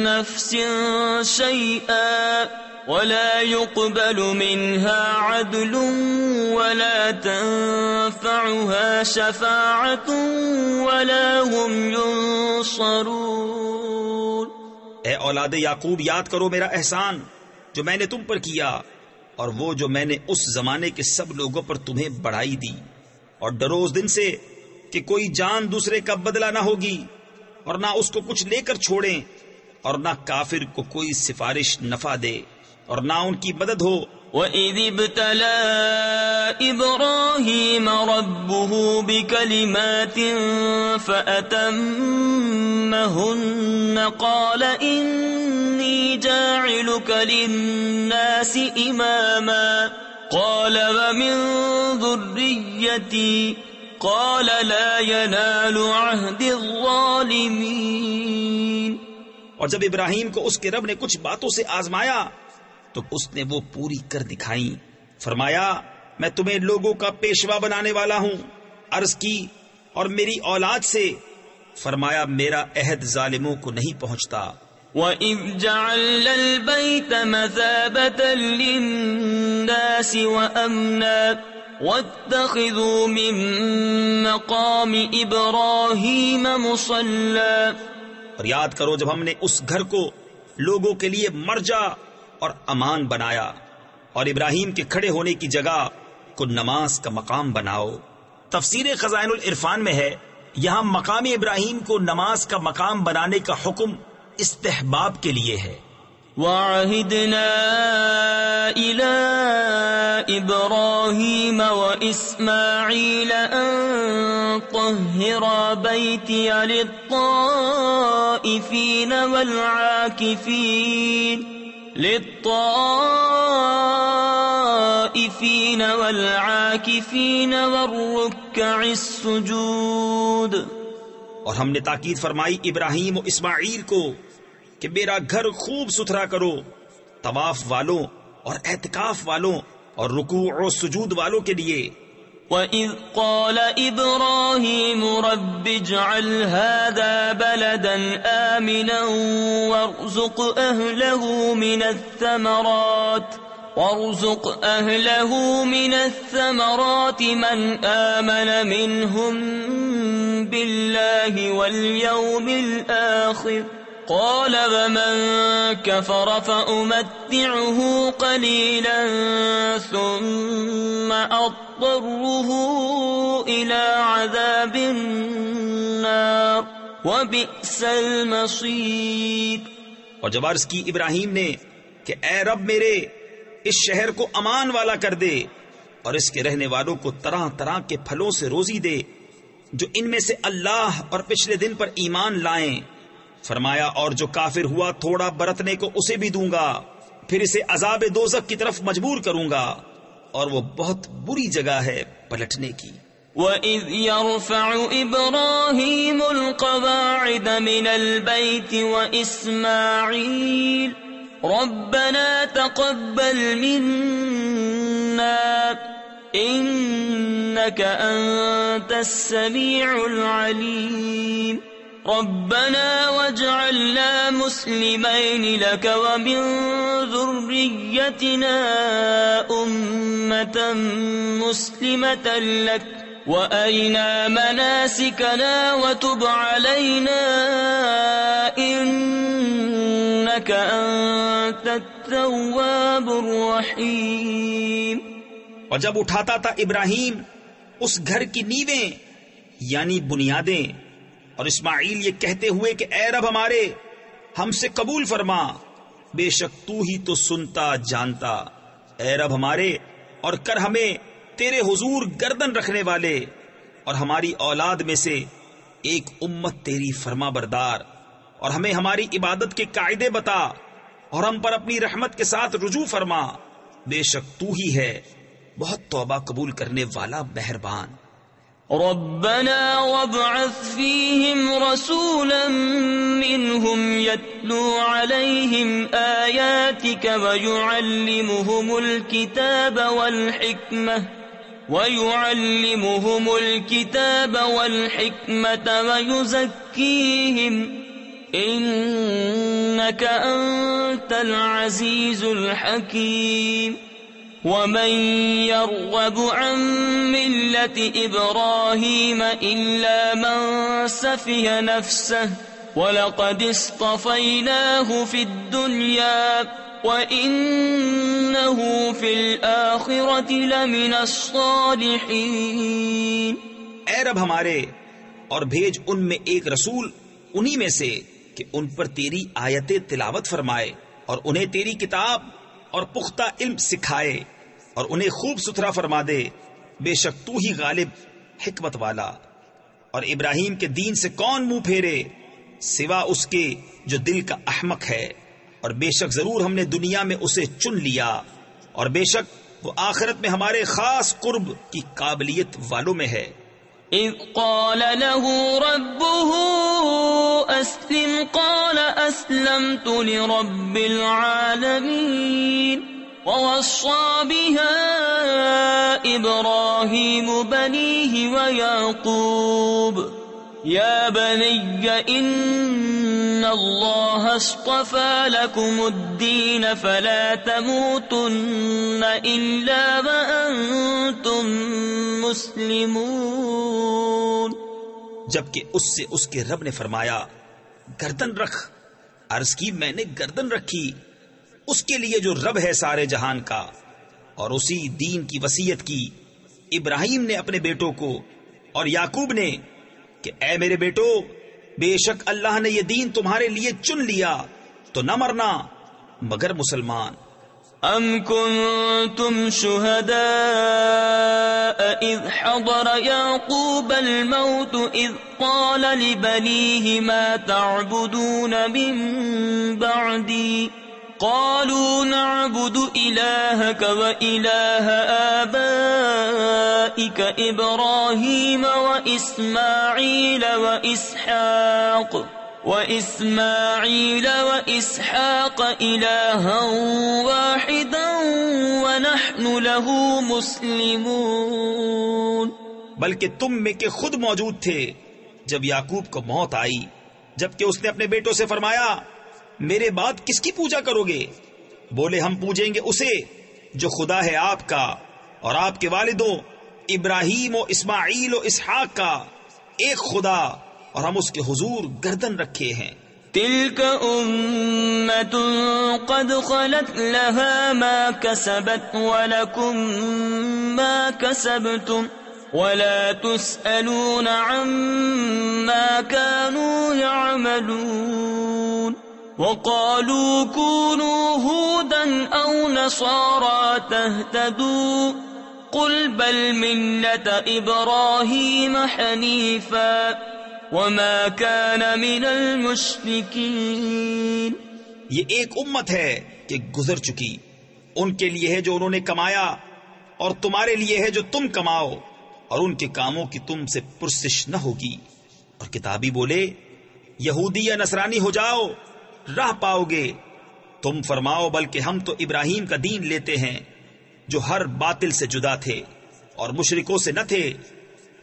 نفس شيئا ولا يقبل منها عدل ولا تنفعها شفاعة ولا هم ينصرون۔ اے اولاد یعقوب، یاد کرو میرا احسان جو میں نے تم پر کیا، اور وہ جو میں نے اس زمانے کے سب لوگوں پر تمہیں بڑھائی دی، اور ڈرو اس دن سے کہ کوئی جان دوسرے کا بدلہ نہ ہوگی، اور نہ اس کو کچھ لے کر چھوڑیں، اور نہ کافر کو کوئی سفارش نفع دے اور نہ ان کی مدد ہو۔ وَإِذِ ابْتَلَى إِبْرَاهِيمَ رَبُّهُ بِكَلِمَاتٍ فَأَتَمَّهُنَّ قَالَ إِنِّي جَاعِلُكَ لِلنَّاسِ إِمَامًا قَالَ وَمِن ذُرِّيَّتِي قال لا ينال عهد الظالمین۔ اور جب ابراہیم کو اس کے رب نے کچھ باتوں سے آزمایا تو اس نے وہ پوری کر دکھائیں۔ فرمایا میں تمہیں لوگوں کا پیشوا بنانے والا ہوں۔ عرض کی اور میری اولاد سے؟ فرمایا میرا عہد ظالموں کو نہیں پہنچتا۔ وَإِذْ جَعَلْنَا الْبَيْتَ مَثَابَةً لِلنَّاسِ وَأَمْنًا وَاتَّخِذُوا مِن مَّقَامِ إِبْرَاهِيمَ مُصَلًّى۔ اور یاد کرو جب ہم نے اس گھر کو لوگوں کے لیے مرجع اور امان بنایا، اور ابراہیم کے کھڑے ہونے کی جگہ کو نماز کا مقام بناؤ۔ تفسیر خزائن العرفان میں ہے یہاں مقام ابراہیم کو نماز کا مقام بنانے کا حکم استحباب کے لیے ہے۔ وَعَهِدْنَا إِلَىٰ إِبْرَاهِيمَ وَإِسْمَاعِيلَ أَن طَهِّرَا بَيْتِيَ لِلطَّائِفِينَ وَالْعَاكِفِينَ وَالرُّكَّعِ السُّجُودِ۔ اور ہم نے تاکید فرمائی ابراہیم و اسماعیل کو کہ میرا گھر خوب ستھرا کرو، طواف والوں اور اعتکاف والوں اور رکوع و سجود والوں کے لیے۔ وَإِذْ قَالَ إِبْرَاهِيمُ رَبِّ اجْعَلْ هَذَا بَلَدًا آمِنًا وَارْزُقْ أَهْلَهُ مِنَ الثَّمَرَاتِ مَنْ آمَنَ مِنْهُمْ بِاللَّهِ وَالْيَوْمِ الْآخِرِ قَالَ وَمَنْ كَفَرَ فَأُمَتِّعُهُ قَلِيلًا ثُمَّ أَضْطَرُّهُ إِلَى عَذَابِ النَّارِ وَبِئْسَ الْمَصِيرُ۔ اور جب عرض کی ابراہیم نے کہ اے رب میرے، اس شہر کو امان والا کر دے اور اس کے رہنے والوں کو طرح طرح کے پھلوں سے روزی دے جو ان میں سے اللہ اور پچھلے دن پر ایمان لائیں، فرمایا اور جو کافر ہوا تھوڑا برتنے کو اسے بھی دوں گا، پھر اسے عذاب دوزخ کی طرف مجبور کروں گا، اور وہ بہت بری جگہ ہے پلٹنے کی۔ وَإِذْ يَرْفَعُ إِبْرَاهِيمُ الْقَوَاعِدَ مِنَ الْبَيْتِ وَإِسْمَاعِيلُ رَبَّنَا تَقَبَّلْ مِنَّا إِنَّكَ أَنْتَ السَّمِيعُ الْعَلِيمُ رَبَّنَا وَاجْعَلْنَا مُسْلِمَيْنِ لَكَ وَمِنْ ذُرِّيَّتِنَا أُمَّةً مُسْلِمَةً لَكَ وَأَرِنَا مَنَاسِكَنَا وَتُبْ عَلَيْنَا إِنَّكَ أَنْتَ التَّوَّابُ الرَّحِيمُ۔ اور جب اٹھاتا تھا ابراہیم اس گھر کی نیویں یعنی بنیادیں، اور اسماعیل یہ کہتے ہوئے کہ اے رب ہمارے، ہم سے قبول فرما، بے شک تو ہی تو سنتا جانتا، اے رب ہمارے، اور کر ہمیں تیرے حضور گردن رکھنے والے، اور ہماری اولاد میں سے ایک امت تیری فرما بردار، اور ہمیں ہماری عبادت کے قاعدے بتا، اور ہم پر اپنی رحمت کے ساتھ رجوع فرما، بے شک تو ہی ہے بہت توبہ قبول کرنے والا مہربان۔ ربنا وابعث فيهم رسولا منهم يتلو عليهم آياتك ويعلمهم الكتاب والحكمة ويزكيهم إنك أنت العزيز الحكيم ومن يرغب عن ملة إبراهيم إلا من سفه نفسه ولقد اصطفيناه في الدنيا وإنه في الآخرة لمن الصالحين۔ اے رب ہمارے، اور بھیج ان میں ایک رسول انہی میں سے کہ ان پر تیری آیتیں تلاوت فرمائے اور انہیں تیری کتاب اور پختہ علم سکھائے اور انہیں خوب ستھرا فرما دے، بے شک تو ہی غالب حکمت والا۔ اور ابراہیم کے دین سے کون منہ پھیرے سوا اس کے جو دل کا احمق ہے، اور بے شک ضرور ہم نے دنیا میں اسے چن لیا، اور بے شک وہ آخرت میں ہمارے خاص قرب کی قابلیت والوں میں ہے۔ اذ قال له ربه اسلم قال اسلمت لرب العالمين ووصى بها ابراهيم بنيه ويعقوب يا بني ان الله اصطفى لكم الدين فلا تموتن الا وانتم مسلمون۔ جبکہ اس سے اس کے رب نے فرمایا گردن رکھ، عرض کی میں نے گردن رکھی، اس کے لیے جو رب ہے سارے جہان کا، اور اسی دین کی وصیت کی ابراہیم نے اپنے بیٹوں کو اور یعقوب نے کہ اے میرے بیٹو، بے شک اللہ نے یہ دین تمہارے لیے چن لیا تو نہ مرنا مگر مسلمان۔ ام کنتم شہداء اذ حضر یعقوب الموت اذ قال لبنیہ ما تعبدون من بعدی قالوا نعبد الہک والہ آبائک ابراہیم واسماعیل واسحاق وإسماعيل وإسحاق إلها واحدا ونحن له مسلمون. بلکہ تم میں کے خود موجود تھے جب یعقوب کو موت آئی، جبکہ اس نے اپنے بیٹوں سے فرمایا میرے بعد کس کی پوجا کرو گے؟ بولے ہم پوجیں گے اسے جو خدا ہے آپ کا اور آپ کے والدوں ابراہیم و اسماعیل و اسحاق کا ایک خدا، اور ہم اس کے حضور گردن رکھے ہیں. تلك أمة قد خلت لها ما كسبت ولكم ما كسبتم ولا تسألون عما كانوا يعملون. وقالوا كونوا هودا أو نصارى تهتدوا قل بل ملة إبراهيم حنيفا وما كان من المشركين. یہ ایک امت ہے کہ گزر چکی، ان کے لیے ہے جو انہوں نے کمایا اور تمہارے لیے ہے جو تم کماؤ، اور ان کے کاموں کی تم سے پرسش نہ ہوگی. اور کتابی بولے یہودی یا نصرانی ہو جاؤ راہ پاؤ گے. تم فرماؤ بلکہ ہم تو ابراہیم کا دین لیتے ہیں جو ہر باطل سے جدا تھے اور مشرکوں سے نہ تھے.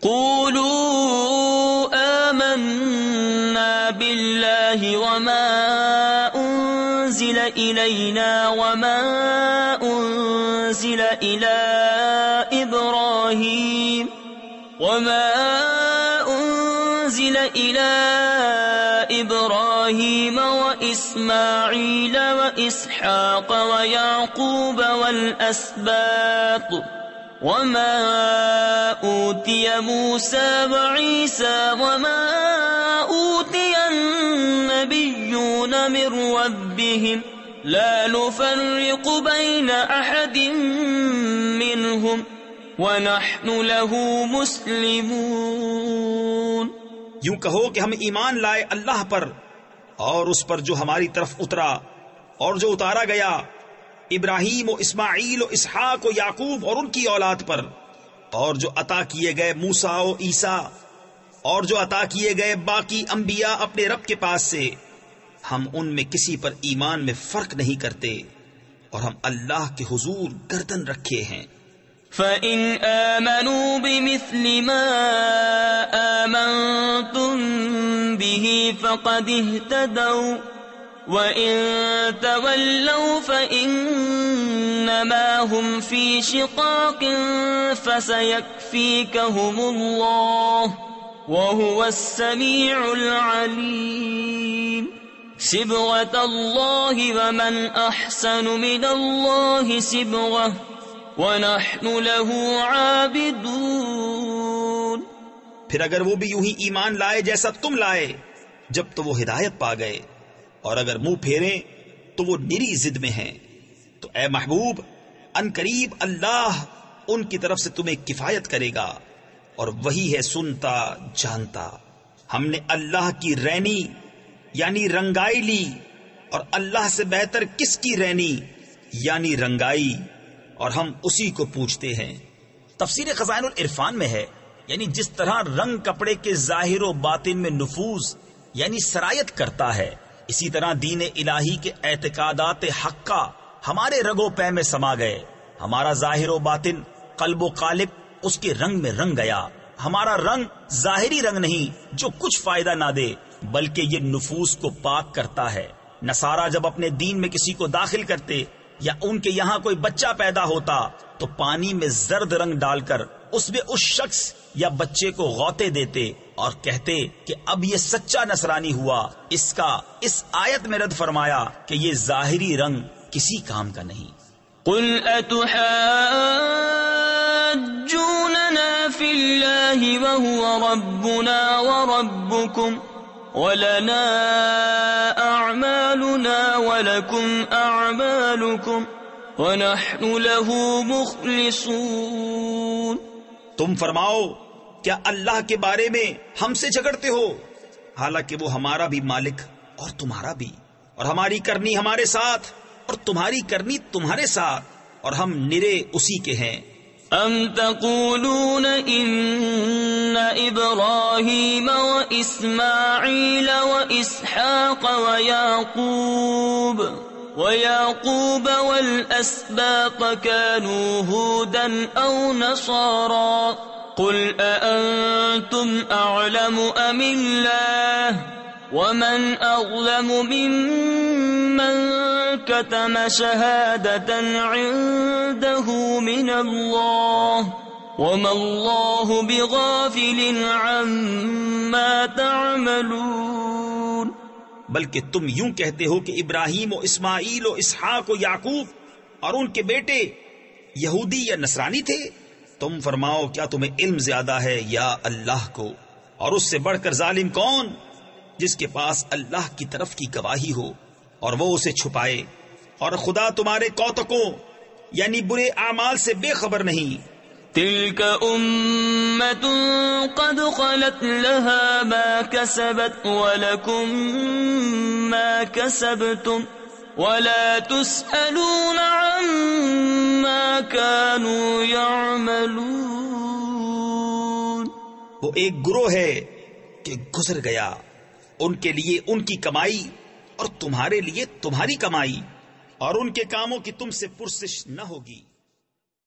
قولوا آمنا بالله وما أنزل إلينا وما أنزل إلى إبراهيم وإسماعيل وإسحاق ويعقوب والأسباط وما أوتي موسى وعيسى وما أوتي النبيون من ربهم لا نفرق بين أحد منهم ونحن له مسلمون. یوں کہو کہ ہم ایمان لائے اللہ پر اور اس پر جو ہماری طرف اترا اور جو اتارا گیا ابراہیم و اسماعیل و اسحاق و یعقوب اور ان کی اولاد پر، اور جو عطا کیے گئے موسیٰ و عیسیٰ اور جو عطا کیے گئے باقی انبیاء اپنے رب کے پاس سے. ہم ان میں کسی پر ایمان میں فرق نہیں کرتے اور ہم اللہ کے حضور گردن رکھے ہیں. فَإِنْ آمَنُوا بِمِثْلِ مَا آمَنْتُمْ بِهِ فَقَدِ اهْتَدَوْا وَإِن تَوَلَّوْا فَإِنَّمَا هُمْ فِي شِقَاقٍ فَسَيَكْفِيكَهُمُ اللَّهُ وَهُوَ السَّمِيعُ الْعَلِيمُ. صِبْغَةَ اللَّهِ وَمَنْ أَحْسَنُ مِنَ اللَّهِ صِبْغَةً وَنَحْنُ لَهُ عَابِدُونَ. پھر اگر وہ بھی یوں ہی ایمان لائے جیسا تم لائے جب تو وہ ہدایت پا گئے، اور اگر منہ پھیریں تو وہ نری ضد میں ہیں. تو اے محبوب ان قریب اللہ ان کی طرف سے تمہیں کفایت کرے گا، اور وہی ہے سنتا جانتا. ہم نے اللہ کی رینی یعنی رنگائی لی، اور اللہ سے بہتر کس کی رینی یعنی رنگائی، اور ہم اسی کو پوچھتے ہیں. تفسیر خزائن العرفان میں ہے یعنی جس طرح رنگ کپڑے کے ظاہر و باطن میں نفوذ یعنی سرایت کرتا ہے، اسی طرح دین الہی کے اعتقادات حقہ ہمارے رگ و پے میں سما گئے. ہمارا ظاہر و باطن قلب و قالب اس کے رنگ میں رنگ گیا. ہمارا رنگ ظاہری رنگ نہیں جو کچھ فائدہ نہ دے، بلکہ یہ نفوس کو پاک کرتا ہے. نصارہ جب اپنے دین میں کسی کو داخل کرتے یا ان کے یہاں کوئی بچہ پیدا ہوتا تو پانی میں زرد رنگ ڈال کر اس میں اس شخص یا بچے کو غوطے دیتے اور کہتے کہ اب یہ سچا نصرانی ہوا. اس کا اس آیت میں رد فرمایا کہ یہ ظاہری رنگ کسی کام کا نہیں. قل اتحاجوننا فی اللہ وهو ربنا وربکم وَلَنَا أَعْمَالُنَا وَلَكُمْ أَعْمَالُكُمْ وَنَحْنُ لَهُ مُخْلِصُونَ. تم فرماؤ کیا اللہ کے بارے میں ہم سے جھگڑتے ہو، حالانکہ وہ ہمارا بھی مالک اور تمہارا بھی، اور ہماری کرنی ہمارے ساتھ اور تمہاری کرنی تمہارے ساتھ، اور ہم نرے اسی کے ہیں. أم تقولون إن إبراهيم وإسماعيل وإسحاق ويعقوب والأسباط كانوا هودا أو نصارى قل أأنتم أعلم أم الله ومن أظلم ممن كتم شهادة عنده من الله وما الله بغافل عما تعملون. بلکہ تم یوں کہتے ہو کہ ابراہیم و اسماعیل و اسحاق و یعقوب اور ان کے بیٹے یہودی یا نصرانی تھے. تم فرماؤ کیا تمہیں علم زیادہ ہے یا اللہ کو؟ اور اس سے بڑھ کر ظالم کون جس کے پاس اللہ کی طرف کی گواہی ہو اور وہ اسے چھپائے، اور خدا تمہارے کوتکوں یعنی برے اعمال سے بے خبر نہیں. تلك أمة قد خلت لها ما كسبت ولكم ما كسبتم ولا تسألون عما كانوا يعملون. وہ ایک گروہ ہے کہ گزر گیا، ان کے لیے ان کی کمائی اور تمہارے لیے تمہاری کمائی، اور ان کے کاموں کی تم سے پرسش نہ ہوگی.